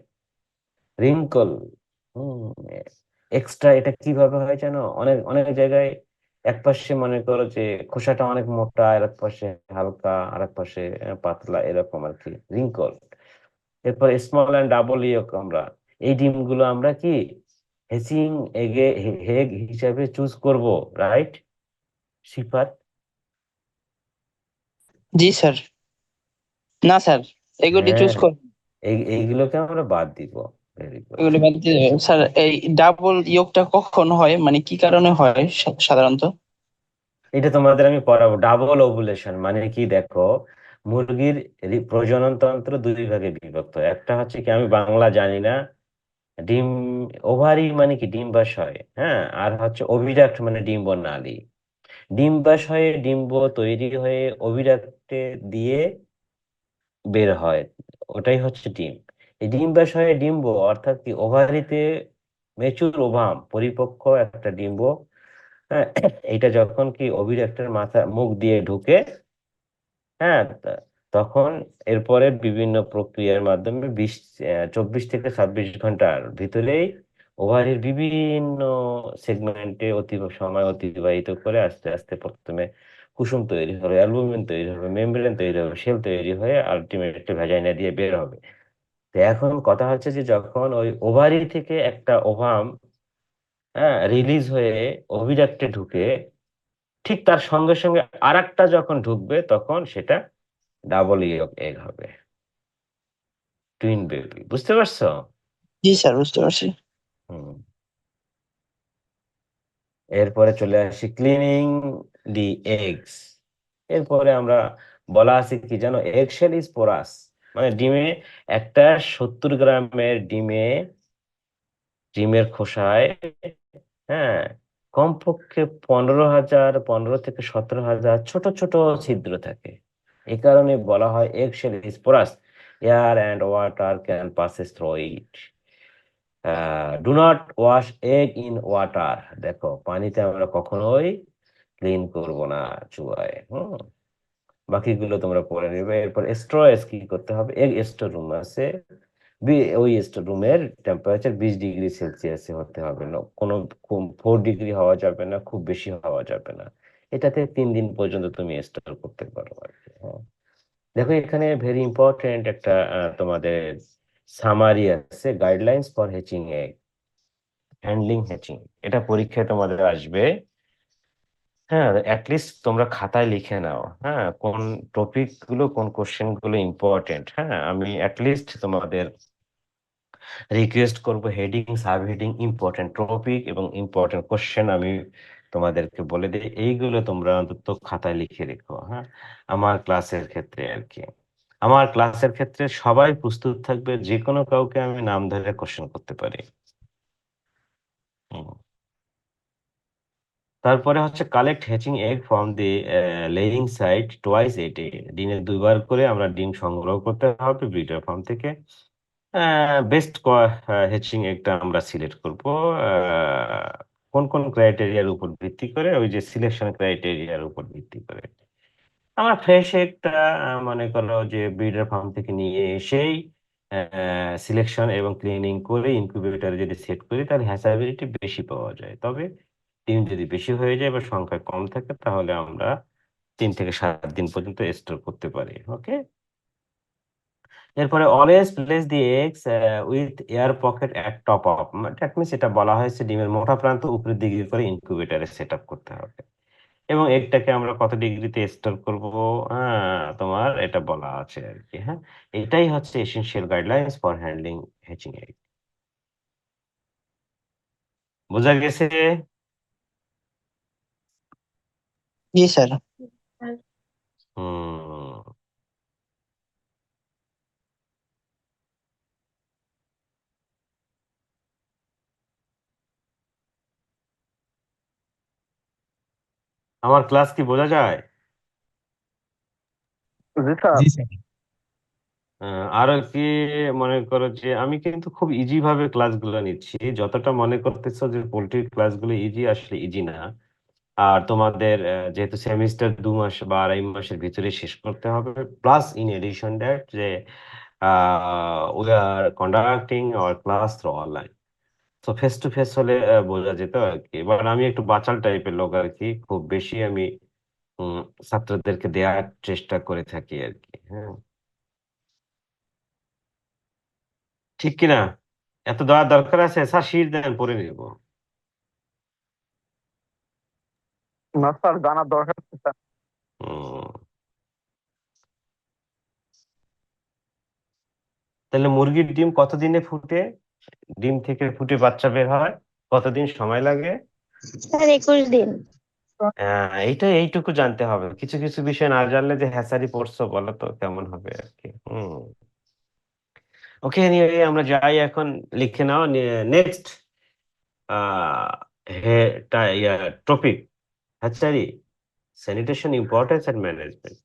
রিঙ্কল, হম, এক্সট্রা, এটা কিভাবে হয় জানো? অনেক অনেক জায়গায় এক পাশে মনে করো যে খোসাটা অনেক মোটা, আর এক পাশে হালকা, আর এক পাশে পাতলা, এরকম আর কি রিঙ্কল। এরপর স্মল অ্যান্ড ডাবল ইয়ক, আমরা এই ডিমগুলো আমরা কি হেচিং এগে হেগ হিসাবে চুজ করব, রাইট শিফার? জি স্যার। না স্যার, এগুলি চুজ হ্যাঁ, করুন। এইগুলোকে আমরা বাদ দিব। Very good. এগুলি বাদ দিয়ে স্যার, এই ডাবল ইয়কটা কখন হয়, মানে কি কারণে হয় সাধারণত? এটা তোমাদের আমি পড়াবো। ডাবল ওভুলেশন মানে কি দেখো, মুরগির প্রজনন তন্ত্র 2 ভাগে বিভক্ত। একটা হচ্ছে কি, আমি বাংলা জানি না, ডিম, ওভারি মানে কি ডিম্বাশয়, হ্যাঁ, আর হচ্ছে ওভিডাক্ট মানে ডিম্বনালী। ডিম্বাশয়ে ডিম্ব তৈরি হয়ে ওভিডাক্টে দিয়ে বের হয়, ওটাই হচ্ছে ডিম। এই ডিম্বাশয়ে ডিম্ব অর্থাৎ কি ওভারিতে মেচুর ওভাম, পরিপক্ক একটা ডিম্ব, হ্যাঁ, এটা যখন কি ওভিডাক্টের মাথা মুখ দিয়ে ঢুকে, হ্যাঁ, তখন এরপরে বিভিন্ন প্রক্রিয়ার মাধ্যমে 24 থেকে 26 ঘন্টার ভিতরেই ওভারির বিভিন্ন সেগমেন্টে সময় অতিবাহিত করে আস্তে আস্তে প্রথমে কুসুম তৈরি হবে, অ্যালবুমিন তৈরি হবে, মেমব্রেন তৈরি হবে, সেল তৈরি হয়ে আলটিমেটলি ভ্যাজাইনা দিয়ে বের হবে। তো এখন কথা হচ্ছে যে যখন ওই ওভারি থেকে একটা ওভাম, হ্যাঁ, রিলিজ হয়ে ওভিডাক্টে ঢুকে, ঠিক তার সঙ্গে সঙ্গে আরেকটা যখন ঢুকবে তখন সেটা ডাবল ইয়ক এগ হবে, টুইন বেবি। বুঝতে পারছো? জি স্যার, বুঝতে পারছি। হুম। এরপরে চলে আসি ক্লিনিং দি এগস। এরপরে আমরা বলা আছে কি জানো, এগ শেল ইজ পোরাস, মানে ডিমে একটা 70 গ্রামের ডিমের খোসায়, হ্যাঁ, কমপক্ষে 15 থেকে 17,000 ছোট ছোট ছিদ্র থাকে। এই কারণে বলা হয় egg shell is porous, air and water can passes through it. Do not wash egg in water, দেখো পানিতে আমরা কখনোই ক্লিন করব না চুয়ায়। বাকিগুলো তোমরা পড়ে নেবে। এরপর স্টোরেজ কি করতে হবে, এগ স্টোর রুম আছে, ওই স্টোর রুমের টেম্পারেচার 20 ডিগ্রি সেলসিয়াসে হতে হবে না, কোনো 4 ডিগ্রি হওয়া যাবে না, খুব বেশি হওয়া যাবে না। এটাতে 3 দিন পর্যন্ত তুমি স্টোর করতে পারো আর কি। হ্যাঁ, দেখো এখানে ভেরি ইম্পর্টেন্ট একটা তোমাদের সামারি আছে, guidelines for hatching egg, handling hatching. এটা পরীক্ষায় তোমাদের আসবে। হ্যাঁ, অ্যাটলিস্ট তোমরা খাতায় লিখে নাও, হ্যাঁ, কোন টপিক গুলো, কোন কোশ্চেন গুলো ইম্পর্টেন্ট। হ্যাঁ, আমি অ্যাটলিস্ট তোমাদের রিকোয়েস্ট করব, heading, sub heading, important topic এবং ইম্পর্টেন্ট কোশ্চেন আমি তোমাদেরকে বলে দিই, এইগুলো তোমরা অন্তত খাতায় লিখে রেখো। হ্যাঁ, আমার ক্লাসের ক্ষেত্রে আর কি, আমার ক্লাসের ক্ষেত্রে সবাই প্রস্তুত থাকবে, যে কোনো কাউকে আমি নাম ধরে কোশ্চেন করতে পারি। হুম। তারপরে হচ্ছে collect hatching egg from the laying site twice a day, দিনে 2বার করে আমরা ডিম সংগ্রহ করতে হবে ব্রিডার ফার্ম থেকে। বেস্ট হ্যাচিং এগটা আমরা সিলেক্ট করব কোন কোন ক্রাইটেরিয়ার উপর ভিত্তি করে, ওই যে সিলেকশন ক্রাইটেরিয়ার উপর ভিত্তি করে আমরা ফ্রেশ এগটা মনে করো যে ব্রিডার ফার্ম থেকে নিয়ে এসেই সিলেকশন এবং ক্লিনিং করে ইনকিউবেটরে যদি সেট করি তাহলে হ্যাচাবিলিটি বেশি পাওয়া যায়। তবে ডিম যদি বেশি হয়ে যায় বা সংখ্যা কম থাকে তাহলে আমরা 3 থেকে 7 দিন পর্যন্ত স্টোর করতে পারি। ওকে? এরপরে always place the eggs with air pocket at top of. That means এটা বলা হয়েছে ডিমের মোটা প্রান্ত উপরের দিকে করে ইনকিউবেটরে সেটআপ করতে হবে। এবং এগটাকে আমরা কত ডিগ্রিতে স্টোর করব তোমার এটা বলা আছে আরকি, হ্যাঁ? এটাই হচ্ছে essential guidelines for handling hatching egg. বোঝা গেছে? জি স্যার। আর হুম। আমার ক্লাস কি বোঝা যায়? জি স্যার। জি স্যার। আরো কি মনে করো যে আমি কিন্তু খুব ইজি ভাবে ক্লাসগুলো নিচ্ছি। যতটা মনে করতেছো যে পোল্ট্রির ক্লাসগুলো ইজি, আসলে ইজি না। আর তোমাদের যেহেতু সেমিস্টার ২ মাস বা ২.৫ মাসের ভিতরে শেষ করতে হবে। প্লাস ইন এডিশন দ্যাট যে we are conducting our class through online. So face to face হলে বোঝা যেত আরকি। বাট আমি একটু বাচাল টাইপের লোক আরকি। খুব বেশি আমি উম ছাত্রদেরকে দেয়ার চেষ্টা করে থাকি আরকি। হ্যাঁ? ঠিক কি না? এত দেওয়ার দরকার আছে? স্যার শিট দেন পড়ে নিব। না স্যার, জানার দরকার আছে স্যার। হুম। তাহলে মুরগির ডিম কতদিনে ফুটে? ডিম থেকে ফুটে বাচ্চা বের হয়? কতদিন সময় লাগে? স্যার 21 দিন। এইটুকু জানতে হবে। কিছু, কিছু বিষয় না জানলে যে হ্যাচারি পড়ছো বলো তো কেমন হবে আরকি। হুম। ওকে, এনিওয়ে আমরা যাই এখন, লিখে নাও নেক্সট আ হে টা ইয়া topic hatchery, sanitation importance and management.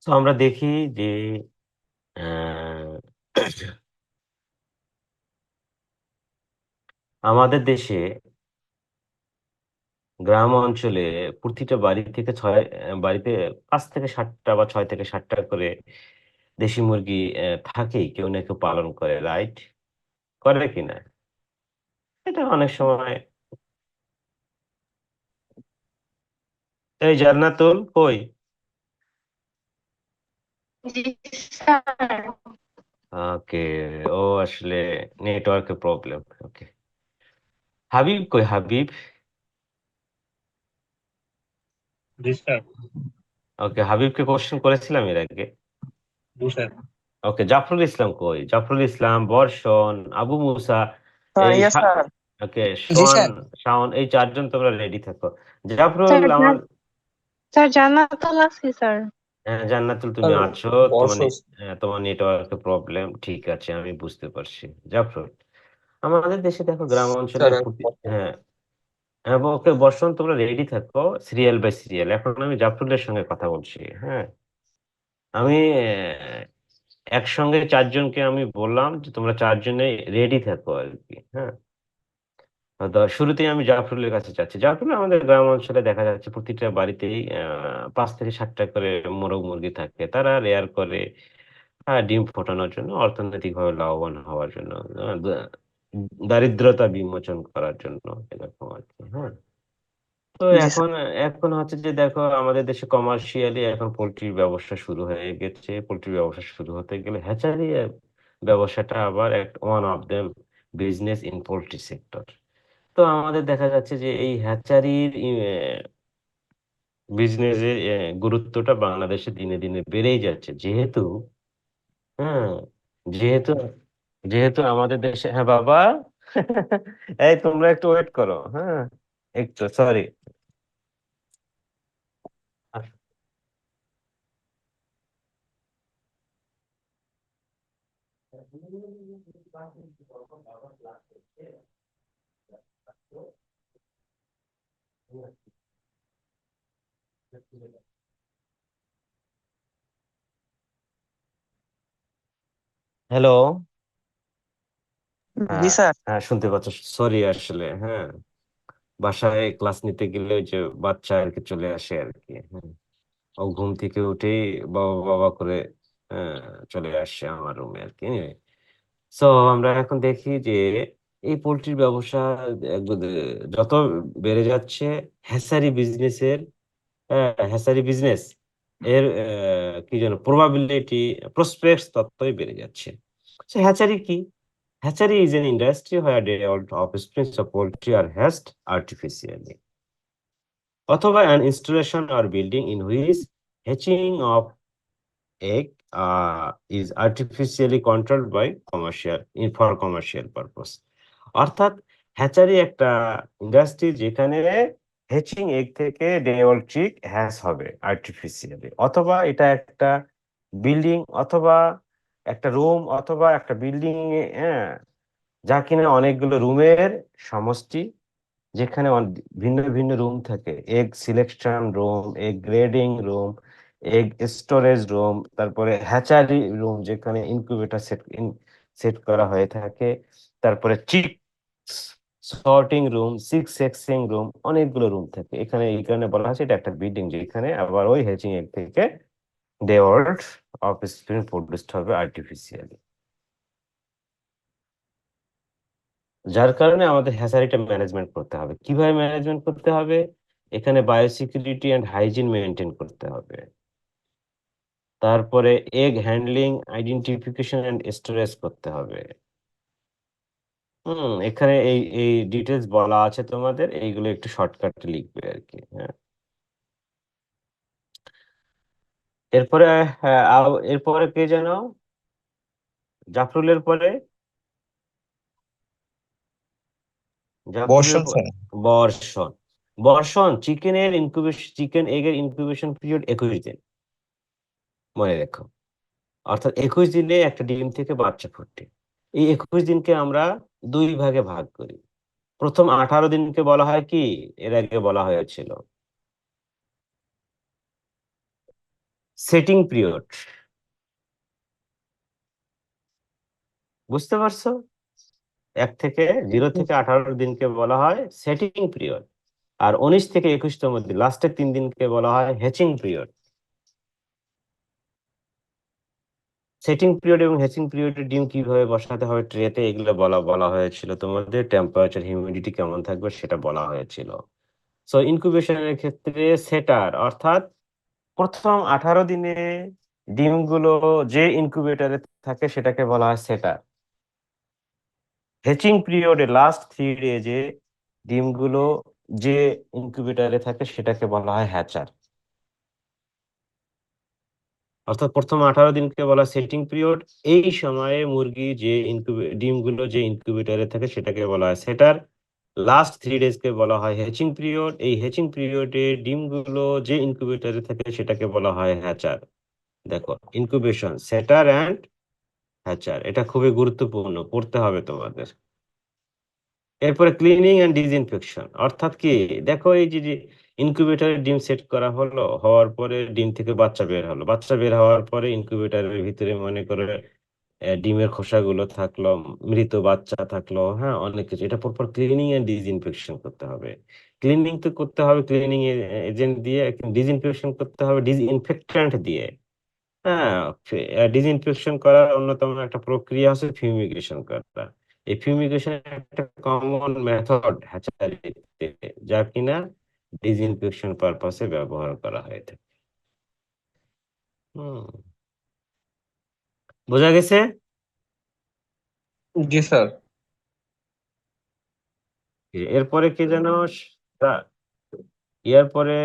তো আমরা দেখি যে আ আমাদের দেশে গ্রাম অঞ্চলে প্রতিটা বাড়ি থেকে ৬ বাড়িতে ৫ থেকে ৭ টা বা ৬ থেকে ৭ টা করে দেশি মুরগি থাকেই। কেউ না কেউ পালন করে, রাইট? করে কিনা? এটা অনেক সময় এই জান্নাতুল কই? জি স্যার। ওকে, ও আসলে নেটওয়ার্কের প্রবলেম। ওকে। হাবিব কই হাবিব? জি স্যার। ওকে, হাবিবকে কোয়েশ্চেন করেছিলাম এর আগে। জি স্যার। ওকে, জাফরুল ইসলাম কই? জাফরুল ইসলাম, বর্ষণ, আবু মুসা, এই ইয়েস স্যার। ওকে, জি সোহান, স্যার। শাওন, এই ৪ জন তোমরা রেডি থাকো। জাফরুল স্যার আমার স্যার জান্নাতুল আছে স্যার। জান্নাতুল তুমি স্যার আছো। বর্ষ তোমার নেটওয়ার্কের প্রবলেম। ঠিক আছে, আমি বুঝতে পারছি। জাফরুল, আমাদের দেশে দেখো গ্রাম অঞ্চলে স্যার হ্যাঁ, হ্যাঁ, ওকে বর্ষণ তোমরা রেডি থাকো সিরিয়াল বাই সিরিয়াল। এখন আমি জাফরুলের সঙ্গে কথা বলছি। হ্যাঁ? আমি একসঙ্গে ৪ জনকে আমি বললাম যে তোমরা ৪ জনে রেডি থাকো আরকি। হ্যাঁ? শুরুতেই আমি জাফরুলের কাছে যাচ্ছি। জাফরুল, আমাদের গ্রাম অঞ্চলে দেখা যাচ্ছে প্রতিটা বাড়িতেই ৫ থেকে ৭ টা করে মোরগ মুরগি থাকে। তারা রেয়ার করে ডিম ফোটানোর জন্য, অর্থনৈতিকভাবে লাভবান হওয়ার জন্য, আ দা দারিদ্রতা বিমোচন করার জন্য এরকম আরকি। হ্যাঁ? তো জি স্যার। এখন হচ্ছে যে দেখো আমাদের দেশে কমার্শিয়ালি এখন পোল্ট্রির ব্যবসা শুরু হয়ে গেছে। পোল্ট্রির ব্যবসা শুরু হতে গেলে হ্যাচারি ব্যবসাটা আবার one of them business in poultry sector. তো আমাদের দেখা যাচ্ছে যে এই হ্যাচারির বিজনেসের গুরুত্বটা বাংলাদেশে দিনে, দিনে বেড়েই যাচ্ছে। যেহেতু হ্যাঁ, যেহেতু যেহেতু আমাদের দেশে হ্যাঁ, বাবা এই তোমরা একটু ওয়েট করো। হ্যাঁ? একটু সরি। হ্যালো? জি হ্যাঁ, স্যার। হ্যাঁ শুনতে পাচ্ছ। সরি আসলে, হ্যাঁ। বাসায় ক্লাস নিতে গেলে ওই যে বাচ্চা আর কি চলে আসে আর কি, হ্যাঁ, ও ঘুম থেকে উঠেই বাবা বাবা করে চলে আসছে আমার রুমে আর কি। সো আমরা এখন দেখি যে এই পোল্ট্রির ব্যবসা যত বেড়ে যাচ্ছে, হ্যাচারি বিজনেসের হ্যাচারি বিজনেস এর কি যেন প্রবাবিলিটি, প্রসপেক্টস ততই বেড়ে যাচ্ছে। হ্যাচারি কি? Hatchery is an industry where the offspring of poultry are hatched artificially. অথবা an installation or building in which hatching of egg is artificially controlled by for commercial purpose. অর্থাৎ hatchery একটা industry যেখানে hatching egg থেকে day old চিক hatch হবে artificially, অথবা এটা একটা building অথবা একটা রুম অথবা একটা বিল্ডিং, হ্যাঁ, যা কিনা অনেকগুলো রুমের সমষ্টি, যেখানে ভিন্ন ভিন্ন রুম থাকে, egg selection room, egg grading room, egg storage room, তারপরে হ্যাচারি রুম যেখানে ইনকিউবেটর সেট করা হয়ে থাকে, তারপরে চিক sorting room, six sexing room, অনেকগুলো রুম থাকে এখানে। এই কারণে বলা হচ্ছে এটা একটা বিল্ডিং যেখানে আবার ওই হ্যাচিং এগ থেকে day old of spring produced হবে আর্টিফিশিয়ালি। যার কারণে আমাদের হ্যাচারিটা ম্যানেজমেন্ট করতে হবে। কিভাবে ম্যানেজমেন্ট করতে হবে? এখানে বায়োসিকিউরিটি অ্যান্ড হাইজিন মেনটেন করতে হবে। তারপরে egg handling, identification and storage করতে হবে। এখানে এই এই ডিটেলস বলা আছে তোমাদের, এইগুলো একটু শর্টকাটে লিখবে আর কি, হ্যাঁ। এরপরে এরপরে কে যেন? জাফরুলের পরে জাফরুলের বর্ষণ স্যার। বর্ষণ। বর্ষণ চিকেন এগের ইনকিউবেশন পিরিয়ড 21 দিন, মনে রেখো। অর্থাৎ 21 দিনে একটা ডিম থেকে বাচ্চা ফুটে। এই 21 দিনকে আমরা দুই ভাগে ভাগ করি। প্রথম 18 দিনকে বলা হয় কি? এর আগে বলা হয়েছিল সেটিং পিরিয়ড। বুঝতে পারছো? 0 থেকে 18 দিনকে বলা হয় সেটিং পিরিয়ড, আর 19 থেকে 21তম দিন, লাস্টের 3 দিনকে বলা হয় হ্যাচিং পিরিয়ড। সেটিং পিরিয়ড এবং হ্যাচিং পিরিয়ডে ডিম কিভাবে বসাতে হবে ট্রেতে, এগুলো বলা বলা হয়েছিল তোমাদের। টেম্পারেচার, হিউমিডিটি কেমন থাকবে সেটা বলা হয়েছিল। সো ইনকিউবেশনের ক্ষেত্রে সেটার, অর্থাৎ প্রথম 18 দিনে ডিমগুলো যে ইনকিউবেটরে থাকে সেটাকে বলা হয় সেটার। হ্যাচিং পিরিয়ডে লাস্ট 3 ডেজে ডিমগুলো যে ইনকিউবেটরে থাকে সেটাকে বলা হয় হ্যাচার। অর্থাৎ প্রথম 18 দিনকে বলা সেটিং পিরিয়ড। এই সময়ে মুরগি যে ডিমগুলো যে ইনকিউবেটরে থাকে সেটাকে বলা হয় সেটার। লাস্ট 3 ডেজকে বলা হয় হ্যাচিং পিরিয়ড। এই হ্যাচিং পিরিয়ডে ডিমগুলো যে ইনকিউবেটরে থাকে সেটাকে বলা হয় হ্যাচার। দেখো, ইনকিউবেশন, সেটার অ্যান্ড হ্যাচার, এটা খুবই গুরুত্বপূর্ণ, পড়তে হবে তোমাদের। এরপরে ক্লিনিং অ্যান্ড ডিসইনফেকশন, অর্থাৎ কি? দেখো, এই যে ইনকিউবেটরে ডিম সেট করা হলো, হওয়ার পরে ডিম থেকে বাচ্চা বের হলো, বাচ্চা বের হওয়ার পরে ইনকিউবেটরের ভিতরে মনে করে ডিমের খোসাগুলো থাকলো, মৃত বাচ্চা থাকলো, হ্যাঁ, অনেক কিছু। এটা পরপর ক্লিনিং এন্ড ডিসইনফেকশন করতে হবে। ক্লিনিং তো করতে হবে ক্লিনিং এজেন্ট দিয়ে, ডিসইনফেকশন করতে হবে ডিসইনফেক্ট্যান্ট দিয়ে। হ্যাঁ, ডিসইনফেকশন করার অন্যতম একটা প্রক্রিয়া হচ্ছে ফিউমিগেশন করা। এই ফিউমিগেশন একটা কমন মেথড হ্যাচারিতে, যা কিনা ডিসইনফেকশন পারপাসে ব্যবহার করা হয়ে থাকে। হুম, বোঝা গেছে? জি স্যার। এরপরে কি যেন এরপরে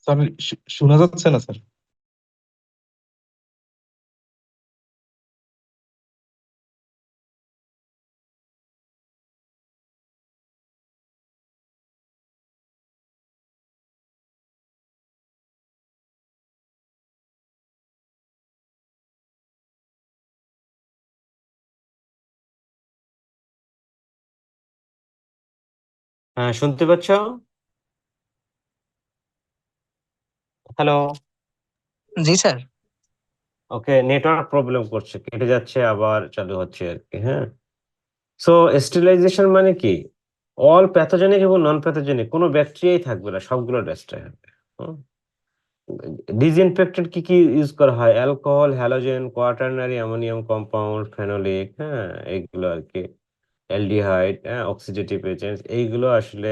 স্যার শোনা যাচ্ছে না স্যার। হ্যাঁ, শুনতে পাচ্ছ? হ্যালো? জি স্যার। ওকে, নেটওয়ার্ক প্রবলেম করছে, কেটে যাচ্ছে আবার চালু হচ্ছে আর কি। হ্যাঁ, সো স্টেরিলাইজেশন মানে কি? অল প্যাথোজেনিক এবং নন প্যাথোজেনিক কোনো ব্যাকটেরিয়াই থাকবে না, সবগুলো ডেস্ট্রয় হবে। ডিসইনফেক্টেন্ট কি কি ইউজ করা হয়? Alcohol, halogen, quaternary ammonium compound, phenolic, হ্যাঁ এইগুলো আর কি, অ্যালডিহাইড, হ্যাঁ অক্সিডেটিভ এজেন্টস, এইগুলো আসলে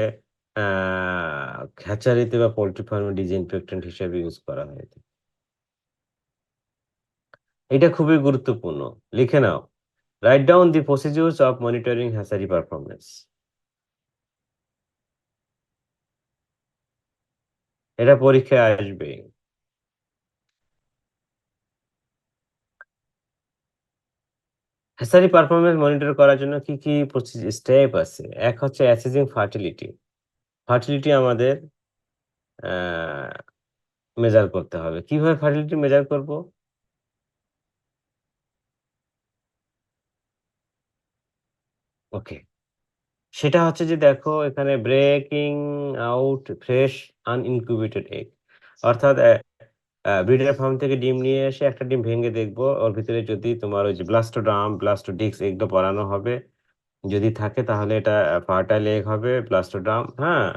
হ্যাচারিতে বা পোল্ট্রি ফার্মে ডিসইনফেক্টেন্ট হিসেবে ইউজ করা হয়। এটা খুবই গুরুত্বপূর্ণ, লিখে নাও। Write down the procedures of monitoring hatchery performance. এটা পরীক্ষায় আসবে। হ্যাচারি পারফরমেন্স মনিটর করার জন্য কি কি স্টেপ আছে? এক হচ্ছে অ্যাসেসিং ফার্টিলিটি। ফার্টিলিটি আমাদের মেজার করতে হবে। কিভাবে ফার্টিলিটি মেজার করব? ওকে, সেটা হচ্ছে যে দেখো এখানে ব্রেকিং আউট ফ্রেশ আনইনকিউবেটেড এগ, অর্থাৎ ব্রিডার ফার্ম থেকে ডিম নিয়ে এসে একটা ডিম ভেঙে দেখবো ওর ভিতরে যদি তোমার ওই যে ব্লাস্টোডাম, ব্লাস্টোডিক্স এগুলো পরানো হবে, যদি থাকে তাহলে এটা ফার্টাইল এগ হবে, ব্লাস্টোডাম। হ্যাঁ,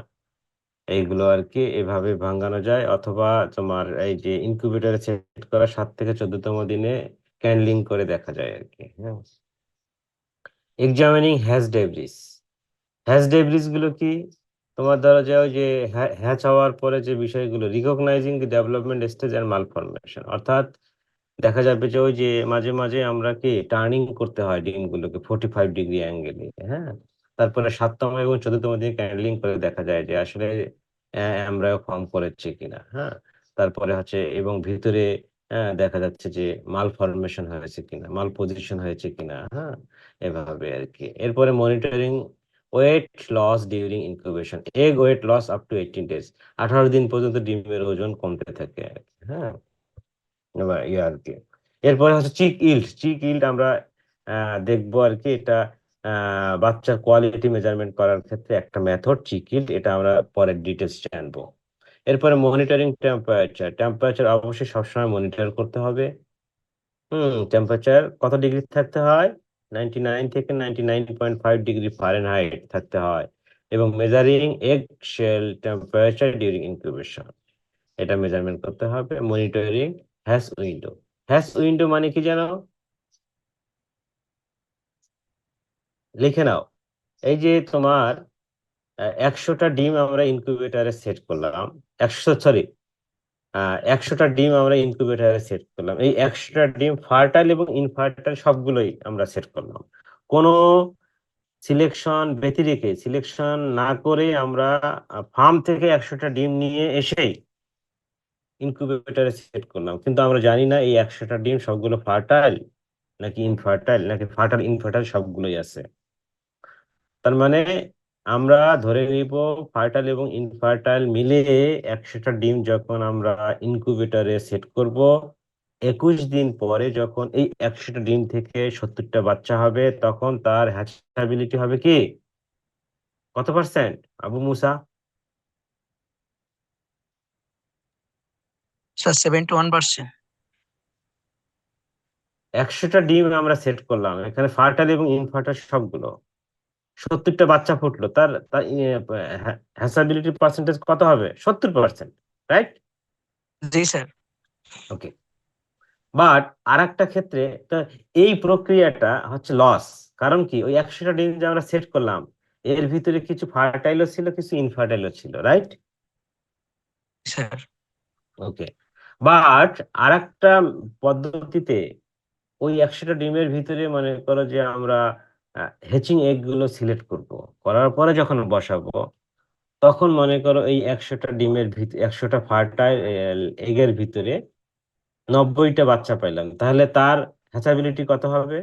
এইগুলো আর কি এভাবে ভাঙানো যায়, অথবা তোমার এই যে ইনকিউবেটরে সেট করা 7 থেকে 14তম দিনে ক্যান্ডলিং করে দেখা যায় আর কি। হ্যাঁ, examining hash debris. Hash debris গুলো কি? তোমার ধরো যে ওই যে হ্যাচ হওয়ার পরে যে বিষয়গুলো, recognizing the development stage and malformation, অর্থাৎ দেখা যাবে যে ওই যে মাঝে মাঝে আমরা কি টার্নিং করতে হয় ডিমগুলোকে 45 ডিগ্রি অ্যাঙ্গেলে। হ্যাঁ, তারপরে 7তম এবং 14তম দিনে ক্যান্ডলিং করে দেখা যায় যে আসলে এমব্রায়ো ফর্ম করেছে কিনা। হ্যাঁ, তারপরে হচ্ছে এবং ভিতরে দেখা যাচ্ছে যে মাল ফরমেশন হয়েছে কিনা, মাল পজিশন হয়েছে কিনা। হ্যাঁ, এভাবে আর কি। এরপরে monitoring weight loss during incubation, egg weight loss up to 18 days, 18 দিন পর্যন্ত ডিমের ওজন কমতে থাকে আর কি। হ্যাঁ, এবার ইয়ে আর কি। এরপরে হচ্ছে চিক ইল্ড। চিক ইল্ড আমরা দেখবো আর কি, এটা বাচ্চার কোয়ালিটি মেজারমেন্ট করার ক্ষেত্রে একটা মেথড চিক ইল্ড, এটা আমরা পরের ডিটেলস জানবো। এরপরে মনিটরিং টেম্পারেচার। টেম্পারেচার অবশ্যই সবসময় মনিটর করতে হবে। টেম্পারেচার কত ডিগ্রি থাকতে হয়? 99 থেকে 99.5 ডিগ্রি ফারেনহাইট থাকতে হয়। এবং measuring egg shell temperature during incubation, এটা মেজারমেন্ট করতে হবে। Monitoring hatch window. Hatch window মানে কি জানো? লিখে নাও। এই যে তোমার 100টা ডিম আমরা ইনকিউবেটরে সেট করলাম, 100টা ডিম আমরা ইনকিউবেটরে সেট করলাম। এই 100টা ডিম ফার্টাইল এবং ইনফার্টাইল সবগুলোই আমরা সেট করলাম। কোনো সিলেকশন ব্যতিরেকে, সিলেকশন না করে আমরা ফার্ম থেকে 100টা ডিম নিয়ে এসেই ইনকিউবেটরে সেট করলাম, কিন্তু আমরা জানি না এই 100টা ডিম সবগুলো ফার্টাইল নাকি ইনফার্টাইল, নাকি ফার্টাইল ইনফার্টাইল সবগুলোই আছে। তার মানে আমরা ধরে নিব ফার্টাইল এবং ইনফার্টাইল মিলে 100টা ডিম যখন আমরা ইনকিউবেটরে সেট করব, 21 দিন পরে যখন এই 100টা ডিম থেকে 70টা বাচ্চা হবে, তখন তার হ্যাচাবিলিটি হবে কি কত পার্সেন্ট আবু মুসা? স্যার 71%। 100টা ডিম আমরা সেট করলাম, এখানে ফার্টাইল এবং ইনফার্টাইল সবগুলো, 70টা বাচ্চা ফুটলো, তার হ্যাসাবিলিটি পার্সেন্টেজ কত হবে? 70%, রাইট? জি স্যার। ওকে, বাট আর একটা ক্ষেত্রে তো এই প্রক্রিয়াটা হচ্ছে লস। কারণ কি, ওই 100টা ডিম যে আমরা সেট করলাম এর ভিতরে কিছু ফার্টাইলও ছিল, কিছু ইনফার্টাইলও ছিল, রাইট? স্যার। ওকে, বাট আর একটা পদ্ধতিতে ওই 100টা ডিমের ভিতরে মনে করো যে আমরা হ্যাচিং এগ গুলো সিলেক্ট করবো, করার পরে যখন বসাবো তখন মনে করো এই 100টা ডিমের ভিতরে 100টা ফার্টাইল এগের ভিতরে 90টা বাচ্চা পাইলাম, তাহলে তার হ্যাচাবিলিটি কত হবে?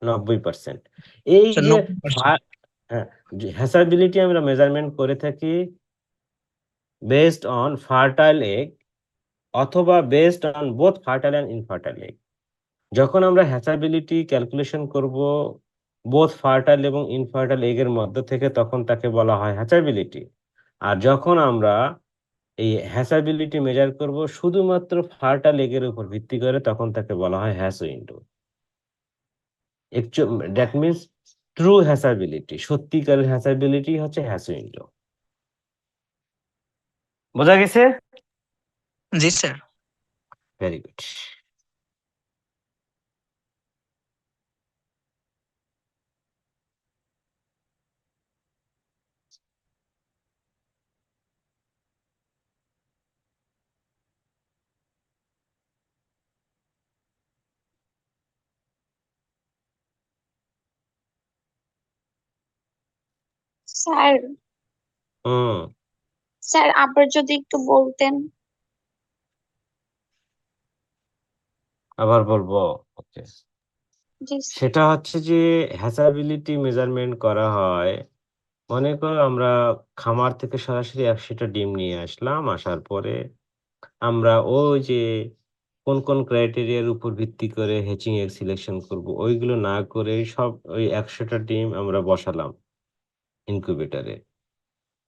90%। এই স্যার যে 90%। হ্যাঁ, হ্যাচাবিলিটি আমরা মেজারমেন্ট করে থাকি বেসড অন ফার্টাইল এগ অথবা based on both fertile and infertile egg. যখন আমরা হ্যাচাবিলিটি ক্যালকুলেশন করব বোথ ফার্টাইল এবং ইনফার্টাইল এগের মধ্যে থেকে, তখন তাকে বলা হয় হ্যাচাবিলিটি। আর যখন আমরা এই হ্যাচাবিলিটি মেজার করব শুধুমাত্র ফার্টাইল এগের উপর ভিত্তি করে, তখন তাকে বলা হয় hatch window. That means true hatchability, সত্যিকারের হ্যাচাবিলিটি হচ্ছে হ্যাশ উইন্ডো। বোঝা গেছে? জি sir. Very good. Sir hmm, sir আবার যদি একটু বলতেন। আবার বলবো? ওকে। জি স্যার। সেটা হচ্ছে যে হ্যাচাবিলিটি মেজারমেন্ট করা হয়, মনে করো আমরা খামার থেকে সরাসরি 100টা ডিম নিয়ে আসলাম, আসার পরে আমরা ওই যে কোন কোন ক্রাইটেরিয়ার উপর ভিত্তি করে হ্যাচিং এর সিলেকশন করব ওইগুলো না করে সব ওই 100টা ডিম আমরা বসালাম ইনকিউবেটরে।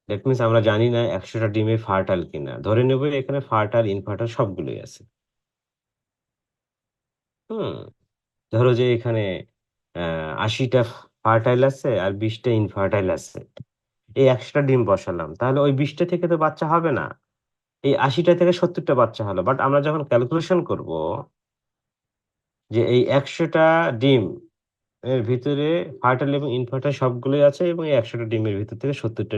দ্যাট মিনস আমরা জানি না 100টা ডিমে ফার্টাইল কিনা, ধরে নেব এখানে ফার্টাইল ইনফার্টাইল সবগুলোই আছে। হুম, ধরো যে এখানে 80টা ফার্টাইল আছে আর 20টা ইনফার্টাইল আছে, এই 100টা ডিম বসালাম, তাহলে ওই 20টা থেকে তো বাচ্চা হবে না, এই 80টা থেকে 70টা বাচ্চা হলো। বাট আমরা যখন ক্যালকুলেশন করব যে এই 100টা ডিম এর ভিতরে ফার্টাইল এবং ইনফার্টাইল সবগুলোই আছে এবং এই 100টা ডিমের ভিতর থেকে 70টা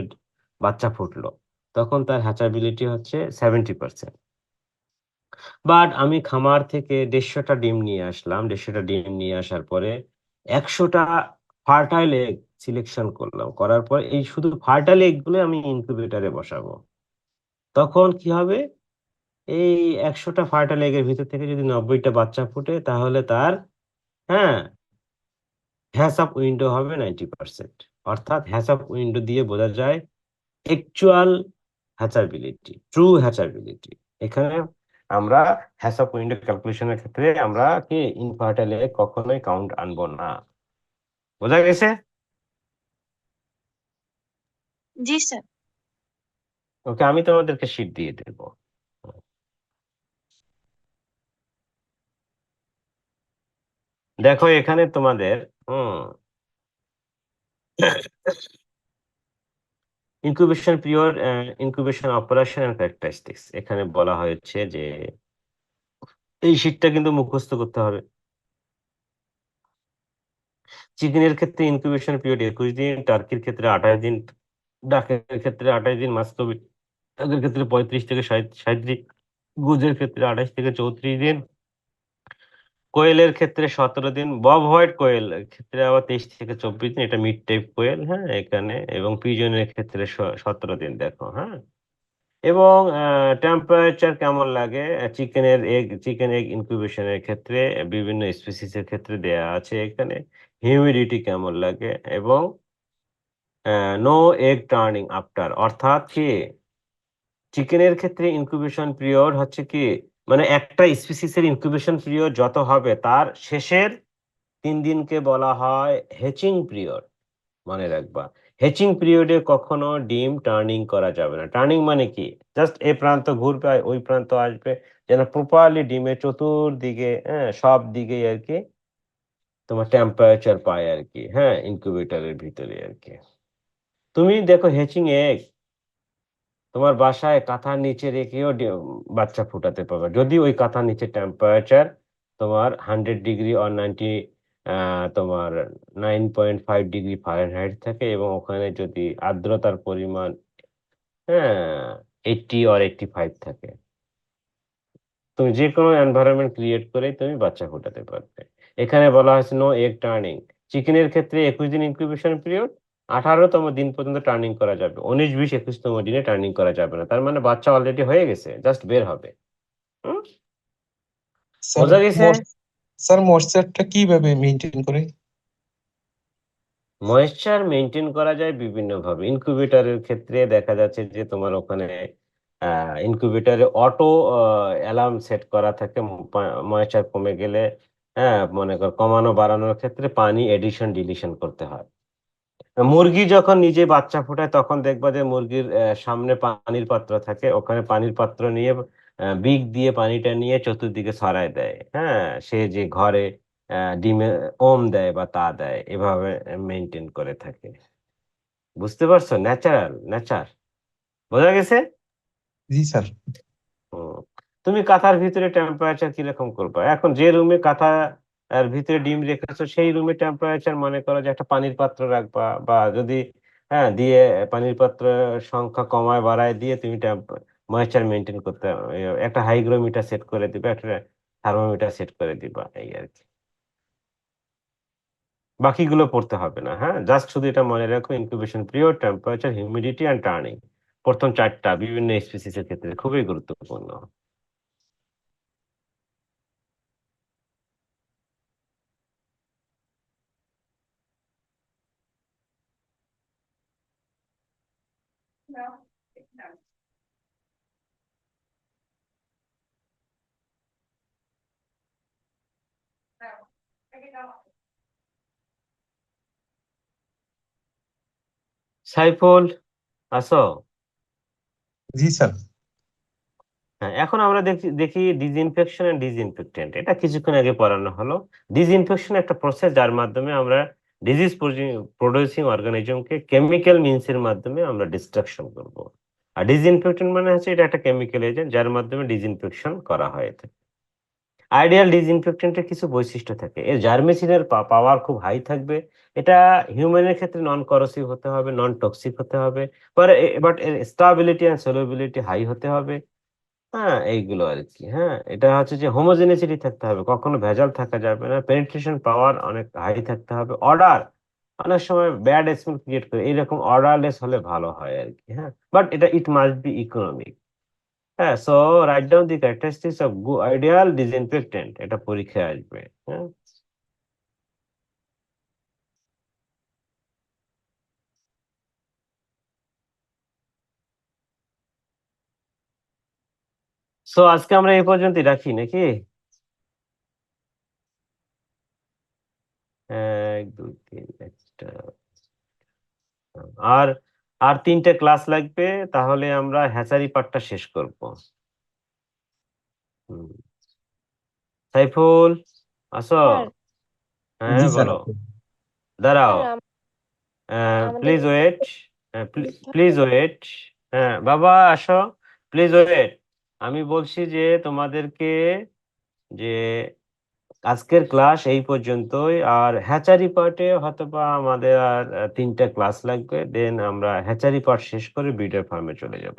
বাচ্চা ফুটলো, তখন তার হ্যাচাবিলিটি হচ্ছে 70%। বাট আমি খামার থেকে 150টা ডিম নিয়ে আসলাম, 150টা ডিম নিয়ে আসার পরে 100টা ফার্টাইল এগ সিলেকশন করলাম, করার পর এই শুধু ফার্টাইল এগ গুলো আমি ইনকিউবেটরে বসাবো, তখন কি হবে? এই 100টা ফার্টাইল এগের ভিতর থেকে যদি 90টা বাচ্চা ফুটে, তাহলে তার হ্যাঁ হ্যাশ আপ উইন্ডো হবে 90%। অর্থাৎ হ্যাশ আপ উইন্ডো দিয়ে বোঝা যায় অ্যাকচুয়াল হ্যাচাবিলিটি, ট্রু হ্যাচাবিলিটি। এখানে আমরা হ্যাশ আপ উইন্ডো ক্যালকুলেশনের ক্ষেত্রে আমরা কি ইনফার্টাইল এগ কখনোই কাউন্ট আনবো না। বোঝা গেছে? জি স্যার। ওকে, আমি তোমাদেরকে শীট দিয়ে দেব। দেখো এখানে তোমাদের incubation period, incubation operation and characteristics এখানে বলা হয়েছে যে এই শীটটা কিন্তু মুখস্থ করতে হবে। চিকেনের ক্ষেত্রে ইনকিউবেশন পিরিয়ড 21 দিন, টার্কির ক্ষেত্রে 28 দিন, ডাকের ক্ষেত্রে 28 দিন, মাস্কোভিট এদের ক্ষেত্রে 35 থেকে 60 দিন, গুজের ক্ষেত্রে 28 থেকে 34 দিন, কোয়েলের ক্ষেত্রে 17 দিন, বব হোয়াইট কোয়েল ক্ষেত্রে আবার 23 থেকে 24 দিন, এটা মিড টাইপ কোয়েল, হ্যাঁ এখানে, এবং পিজনের ক্ষেত্রে 17 দিন। দেখো হ্যাঁ, এবং টেম্পারেচার কেমন লাগে চিকেন এগ ইনকিউবেশনের ক্ষেত্রে বিভিন্ন স্পিসিসের ক্ষেত্রে দেয়া আছে এখানে, হিউমিডিটি কেমন লাগে, এবং নো এগ টার্নিং আফটার, অর্থাৎ কি চিকেনের ক্ষেত্রে ইনকিউবেশন পিরিয়ড হচ্ছে কি, মানে একটা স্পিসিসের ইনকিউবেশন পিরিয়ড যত হবে তার শেষের 3 দিনকে বলা হয় হ্যাচিং পিরিয়ড। মনে রাখবা, হ্যাচিং পিরিয়ডে কখনো ডিম টার্নিং করা যাবে না। টার্নিং মানে কি, জাস্ট এই প্রান্ত ঘুরবে আর ওই প্রান্ত আসবে, যেন প্রপারলি ডিমের চতুর্দিকে হ্যাঁ সব দিকে আর কি তোমার টেম্পারেচার পায় আর কি, হ্যাঁ ইনকিউবেটরের ভিতরে আর কি। তুমি দেখো হ্যাচিং এগ তোমার বাসায় কাঁথার নিচে রেখেও বাচ্চা ফুটাতে পারবে, যদি ওই কাঁথার নিচে টেম্পারেচার তোমার 100 ডিগ্রি অর 90 তোমার 9.5 ডিগ্রি ফারেনহাইট থাকে, এবং ওখানে যদি আর্দ্রতার পরিমাণ 80 অর 85 থাকে, তুমি যে কোনো এনভায়রনমেন্ট ক্রিয়েট করে তুমি বাচ্চা ফোটাতে পারবে। এখানে বলা হয়েছে নো এগ টার্নিং। চিকেনের ক্ষেত্রে 21 দিন ইনকিউবেশন পিরিয়ড, 18তম দিন পর্যন্ত টার্নিং করা যাবে, 19, 20, 21তম দিনে টার্নিং করা যাবে না। তার মানে বাচ্চা অলরেডি হয়ে গেছে, জাস্ট বের হবে। হুম? স্যার বোঝা গেছে? স্যার ময়েশ্চারটা কিভাবে মেনটেন করে? ময়েশ্চার মেইনটেইন করা যায় বিভিন্নভাবে। ইনকিউবেটরের ক্ষেত্রে দেখা যাচ্ছে যে তোমার ওখানে ইনকিউবেটরে অটো অ্যালার্ম সেট করা থাকে। ময়েশ্চার কমে গেলে, হ্যাঁ, মনে কর কমানো বাড়ানোর ক্ষেত্রে পানি এডিশন ডিলিশন করতে হয়। মুরগি যখন নিজে বাচ্চা ফোটায় তখন দেখবা যে মুরগির সামনে পানির পাত্র থাকে। ওখানে পানির পাত্র নিয়ে বিক দিয়ে পানিটা নিয়ে চতুর্দিকে ছড়ায় দেয়। হ্যাঁ? সে যে ঘরে ডিমে দেয় বা তা দেয়, এভাবে মেইনটেইন করে থাকে। বুঝতে পারছো? নেচার। বোঝা গেছে? জি স্যার। হুম। তুমি কাঁথার ভিতরে টেম্পারেচার কিরকম করবা? এখন যে রুমে কাঁথা আর ভিতরে ডিম রেখেছো সেই রুমে টেম্পারেচার মনে করো যে একটা পানির পাত্র রাখবা, বা যদি হ্যাঁ দিয়ে পানির পাত্রের সংখ্যা কমায় বাড়ায় দিয়ে তুমি ময়েশ্চার মেইনটেইন করতে একটা হাইগ্রোমিটার সেট করে দিবা, একটা থার্মোমিটার সেট করে দিবা, এই আরকি। বাকিগুলো পড়তে হবে না। হ্যাঁ? জাস্ট শুধু এটা মনে রাখো, incubation period, temperature, humidity and turning. প্রথম ৪ টা বিভিন্ন স্পিসিস এর ক্ষেত্রে খুবই গুরুত্বপূর্ণ। সাইফুল, আছো? জি স্যার। হ্যাঁ, এখন আমরা দেখি ডিসইনফেকশন এন্ড ডিসইনফেক্টেন্ট। এটা কিছুক্ষণ আগে পড়ানো হলো। ডিসইনফেকশন একটা প্রসেস যার মাধ্যমে আমরা ডিজিজ প্রোডিউসিং অর্গানিজমকে কেমিক্যাল মিনস এর মাধ্যমে আমরা ডিস্ট্রাকশন করব। আর ডিসইনফেক্টেন্ট মানে হচ্ছে এটা একটা কেমিক্যাল এজেন্ট যার মাধ্যমে ডিসইনফেকশন করা হয়। আইডিয়াল ডিসইনফেক্টেন্টের কিছু বৈশিষ্ট্য থাকে। এর জার্মেসিনের পাওয়ার খুব হাই থাকবে। এটা হিউম্যানের ক্ষেত্রে নন করোসিভ হতে হবে, নন টক্সিক হতে হবে। বাট এর স্টেবিলিটি এন্ড সলিউবিলিটি হাই হতে হবে। হ্যাঁ, এইগুলো আরকি। হ্যাঁ? এটা হচ্ছে যে হোমোজেনিসিটি থাকতে হবে। কখনো ভেজাল থাকা যাবে না। পেনিট্রেশন পাওয়ার অনেক হাই থাকতে হবে। অর্ডার, অনেক সময় ব্যাড স্মেল ক্রিয়েট করে। এইরকম অর্ডারলেস হলে ভালো হয় আরকি। হ্যাঁ? But it must be economic. হ্যাঁ? So write down the characteristics of ideal disinfectant. এটা পরীক্ষায় আসবে। হ্যাঁ? সো আজকে আমরা এই পর্যন্তই রাখি নাকি? ১, ২, ৩, ৪টা। আর আর ৩ টে ক্লাস লাগবে, তাহলে আমরা হ্যাচারি পার্টটা শেষ করব। হুম। সাইফুল, আছো? স্যার হ্যাঁ, জি স্যার। বলো। দাঁড়াও। স্যার আমাদের প্লিজ ওয়েট। Please wait. হ্যাঁ, বাবা আসো। Please wait. আমি বলছি যে তোমাদেরকে যে আজকের ক্লাস এই পর্যন্তই। আর হ্যাচারি পার্টে হয়তোবা আমাদের আর ৩ টা ক্লাস লাগবে। দেন আমরা হ্যাচারি পার্ট শেষ করে ব্রিডার ফার্মে চলে যাব।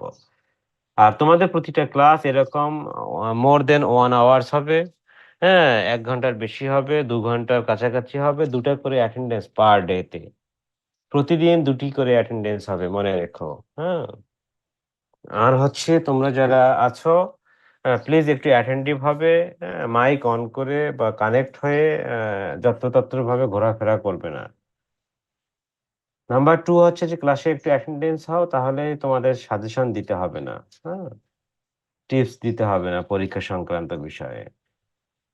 আর তোমাদের প্রতিটা ক্লাস এরকম মোর দেন 1 আওয়ার্স হবে। হ্যাঁ, ১ ঘন্টার বেশি হবে, ২ ঘন্টার কাছাকাছি হবে। ২ টা করে অ্যাটেন্ডেন্স পার ডে তে। প্রতিদিন ২ টি করে অ্যাটেন্ডেন্স হবে, মনে রেখো। হ্যাঁ? আর হচ্ছে তোমরা যারা আছো প্লিজ একটু অ্যাটেনটিভ ভাবে মাইক অন করে বা কানেক্ট হয়ে যত্রতত্র ভাবে ঘোরাফেরা করবে না। নাম্বার 2 হচ্ছে যে ক্লাসে একটু অ্যাটেন্ডেন্স হও, তাহলে তোমাদের সাজেশন দিতে হবে না। হ্যাঁ? টিপস দিতে হবে না পরীক্ষা সংক্রান্ত বিষয়ে।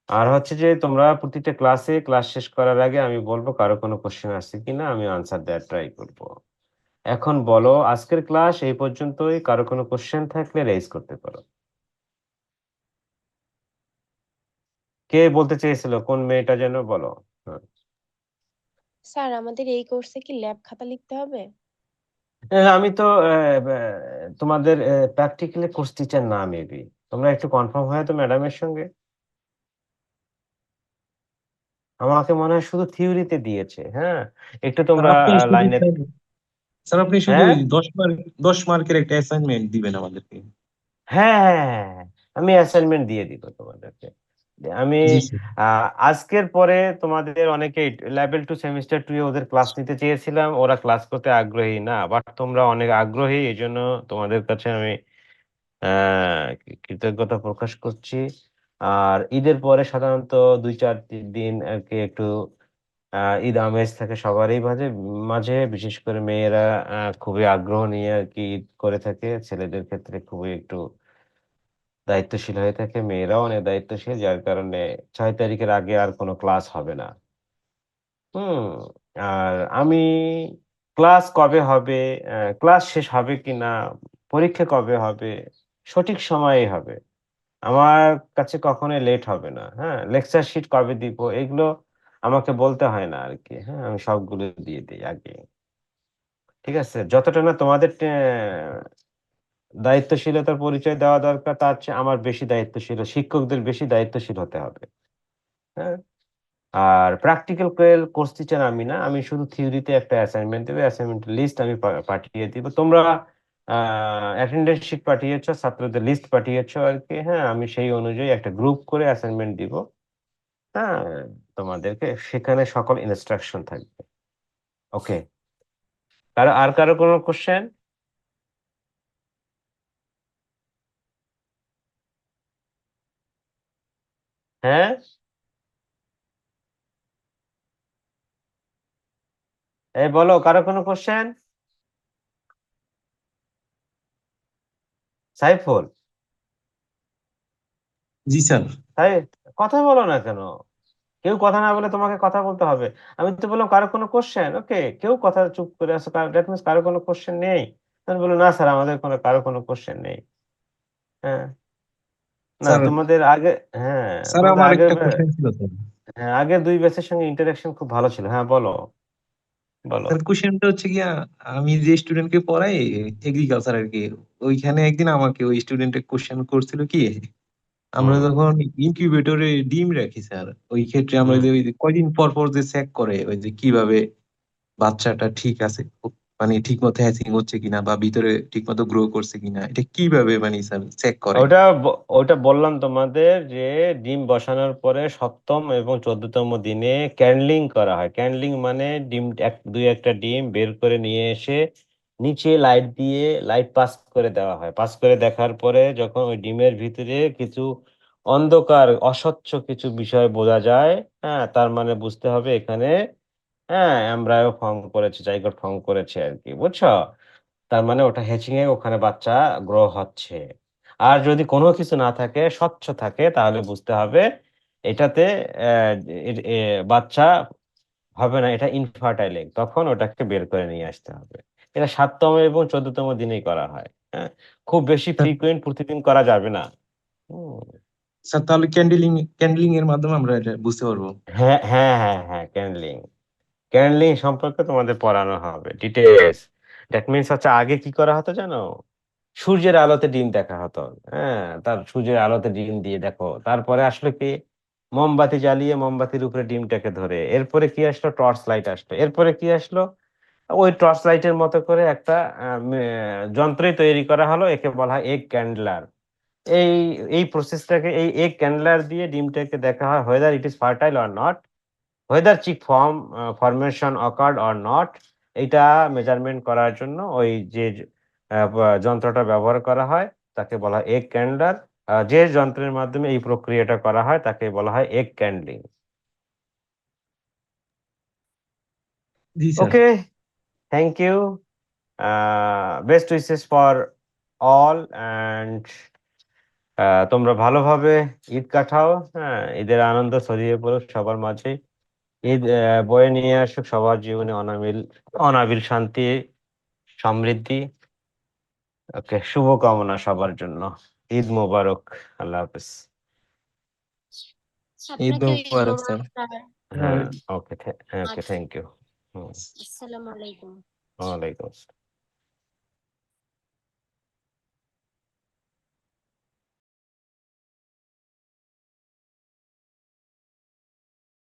আর হচ্ছে যে তোমরা প্রতিটা ক্লাস শেষ করার আগে আমি বলবো কারো কোনো কোশ্চেন আসছে কিনা, আমি আনসার দেওয়ার ট্রাই করব। এখন বলো, আজকের ক্লাস এই পর্যন্তই। কারো কোনো কোশ্চেন থাকলে রেইজ করতে পারো। কে বলতে চেয়েছিল? কোন মেয়েটা যেন? বলো। হ্যাঁ। স্যার আমাদের এই কোর্সে কি ল্যাব খাতা লিখতে হবে? আমি তো তোমাদের প্র্যাকটিক্যালি কোর্স টিচার না মেবি। তোমরা একটু কনফার্ম হয়ে তো ম্যাডামের সঙ্গে। আমাকে মনে হয় শুধু থিওরিতে দিয়েছে। হ্যাঁ, একটু স্যার তোমরা আপনি শুধু লাইনে। স্যার আপনি শুধু হ্যাঁ 10 মার্কের একটা অ্যাসাইনমেন্ট দিবেন আমাদেরকে। হ্যাঁ হ্যাঁ হ্যাঁ হ্যাঁ, আমি অ্যাসাইনমেন্ট দিয়ে দিব তোমাদেরকে। আমি জি স্যার। আজকের পরে তোমাদের অনেকে লেভেল 2 সেমিস্টার 2 এ ওদের ক্লাস নিতে চেয়েছিলাম, ওরা ক্লাস করতে আগ্রহী না, বাট তোমরা অনেক আগ্রহী, এই জন্য তোমাদের কাছে আমি কৃতজ্ঞতা প্রকাশ করছি। আর ঈদের পরে সাধারণত 2-4 দিন আর কি একটু ঈদ আমেজ থাকে সবারই মাঝে মাঝে, বিশেষ করে মেয়েরা খুবই আগ্রহ নিয়ে আর কি ঈদ করে থাকে, ছেলেদের ক্ষেত্রে খুবই একটু দায়িত্বশীল হয়ে থাকে, মেয়েরাও অনেক দায়িত্বশীল, যার কারণে 6 তারিখের আগে আর কোনো ক্লাস হবে না। হুম? আর আমি ক্লাস কবে হবে, ক্লাস শেষ হবে কিনা, পরীক্ষা কবে হবে, সঠিক সময়েই হবে। আমার কাছে কখনোই লেট হবে না। হ্যাঁ? লেকচার শিট কবে দিব এগুলো আমাকে বলতে হয় না আরকি। হ্যাঁ? আমি সবগুলো দিয়ে দেই আগে। ঠিক আছে? যতটা না তোমাদের দায়িত্বশীলতার পরিচয় দেওয়া দরকার, তার চেয়ে আমার বেশি দায়িত্বশীল, শিক্ষকদের বেশি দায়িত্বশীল হতে হবে। হ্যাঁ? আর প্র্যাকটিক্যাল কোর্স টিচার আমি না। আমি শুধু থিওরিতে একটা অ্যাসাইনমেন্ট দেব। অ্যাসাইনমেন্টের লিস্ট আমি পাঠিয়ে দিব। তোমরা আ অ্যাটেন্ডেন্স শিট পাঠিয়েছ, ছাত্রদের লিস্ট পাঠিয়েছ আরকি। হ্যাঁ? আমি সেই অনুযায়ী একটা গ্রুপ করে অ্যাসাইনমেন্ট দিব। হ্যাঁ? তোমাদেরকে সেখানে সকল ইনস্ট্রাকশন থাকবে। ওকে। আর কারো কোনো কোয়েশ্চেন? হ্যাঁ? এই বলো, কারো কোনো কোয়েশ্চেন? সাইফুল? জি স্যার। সাই কথা বলো না কেন? কেউ কথা না বলে তোমাকে কথা বলতে হবে। আমি তো বললাম কারো কোনো কোয়েশ্চেন? ওকে। কেউ কথা চুপ করে আছে, দ্যাট মিনস কারো কোনো কোয়েশ্চেন নেই। আমি বললাম, "না স্যার, আমাদের কারো কোনো কোয়েশ্চেন নেই।" হ্যাঁ? না স্যার, তোমাদের আগে, হ্যাঁ, স্যার তোমাদের আমার আগের একটা কোশ্চেন ছিল স্যার। হ্যাঁ, আগের 2 ব্যাচের সঙ্গে ইন্টারেকশন খুব ভালো ছিল। হ্যাঁ, বলো, বলো। স্যার কোশ্চেনটা হচ্ছে গিয়া, আমি যে স্টুডেন্টকে পড়াই এগ্রিকালচার আর কি, ওইখানে একদিন আমাকে ওই স্টুডেন্টের কোশ্চেন করছিল কি, আমরা হুম, যখন ইনকিউবেটরে ডিম রাখি স্যার, ওই ক্ষেত্রে আমরা হুম। যে ওই যে কয়দিন পর পর যে চেক করে ওই যে কিভাবে বাচ্চাটা ঠিক আছে, মানে ঠিক মতো হ্যাচিং হচ্ছে কিনা বা ভিতরে ঠিক মতো গ্রো করছে কিনা, এটা কিভাবে মানে স্যার চেক করে? ওটা বললাম তোমাদের যে ডিম বসানোর পরে 7ম এবং 14তম দিনে ক্যান্ডলিং করা হয়। ক্যান্ডলিং মানে ডিম 2-1টা ডিম বের করে নিয়ে এসে নিচে লাইট দিয়ে লাইট পাস করে দেওয়া হয়। পাস করে দেখার পরে যখন ওই ডিমের ভিতরে কিছু অন্ধকার অস্বচ্ছ কিছু বিষয় বোঝা যায়, হ্যাঁ? তার মানে বুঝতে হবে এখানে, হ্যাঁ, এমব্রায়ো ফর্ম করেছে, জাইগোট ফর্ম করেছে আরকি। বুঝছো? তার মানে ওটা হ্যাচিং এ ওখানে বাচ্চা গ্রো হচ্ছে। আর যদি কোনো কিছু না থাকে, স্বচ্ছ থাকে, তাহলে বুঝতে হবে এটাতে অ্যা এ এ বাচ্চা হবে না, এটা ইনফার্টাইল এগ। তখন ওটাকে বের করে নিয়ে আসতে হবে। এটা ৭তম এবং ১৪তম দিনেই করা হয়। হ্যাঁ? খুব বেশি স্যার, ফ্রিকোয়েন্ট প্রতিদিন করা যাবে না। হুম। স্যার তাহলে ক্যান্ডেলিং এর মাধ্যমে আমরা এটা বুঝতে পারবো? হ্যাঁ, হ্যাঁ, হ্যাঁ, হ্যাঁ, ক্যান্ডলিং। ক্যান্ডলিং সম্পর্কে তোমাদের পড়ানো হবে ডিটেইলস। দ্যাট মিনস হচ্ছে আগে কি করা হতো জানো? সূর্যের আলোতে ডিম দেখা হতো। হ্যাঁ? তার সূর্যের আলোতে ডিম দিয়ে দেখো। তারপরে আসলো কি? মোমবাতি জ্বালিয়ে মোমবাতির উপরে ডিমটাকে ধরে। এরপরে কি আসলো? টর্চ লাইট আসলো। এরপরে কি আসলো? ওই টর্চ লাইটের মতো করে একটা যন্ত্রই তৈরি করা হলো। একে বলা হয় এগ ক্যান্ডলার। এই এই প্রসেসটাকে, এই এগ ক্যান্ডলার দিয়ে ডিমটাকে দেখা হয় whether it is fertile or not, whether chick formation occurred or not, এইটা মেজারমেন্ট করার জন্য ওই যে যন্ত্রটা ব্যবহার করা হয় তাকে বলা হয় এগ ক্যান্ডলার। যে যন্ত্রের মাধ্যমে এই প্রক্রিয়াটা করা হয় তাকে বলা হয় এগ ক্যান্ডলিং। জি sir. Okay, thank you. Best wishes for all and তোমরা ভালোভাবে ঈদ কাটাও। হ্যাঁ? ঈদের আনন্দ ছড়িয়ে পড়ুক সবার মাঝে। ঈদ বয়ে নিয়ে আসুক সবার জীবনে অনাবিল শান্তি, সমৃদ্ধি। ওকে, শুভকামনা সবার জন্য। ঈদ মোবারক। আল্লাহ হাফেজ। ঈদ আপনাকেও ঈদ মোবারক স্যার। মোবারক স্যার। হ্যাঁ, ওয়ালাইকুম। ওকে, ওকে, থ্যাংক ইউ। হুম, আসসালামু আলাইকুম। ওয়ালাইকুম আসসালাম।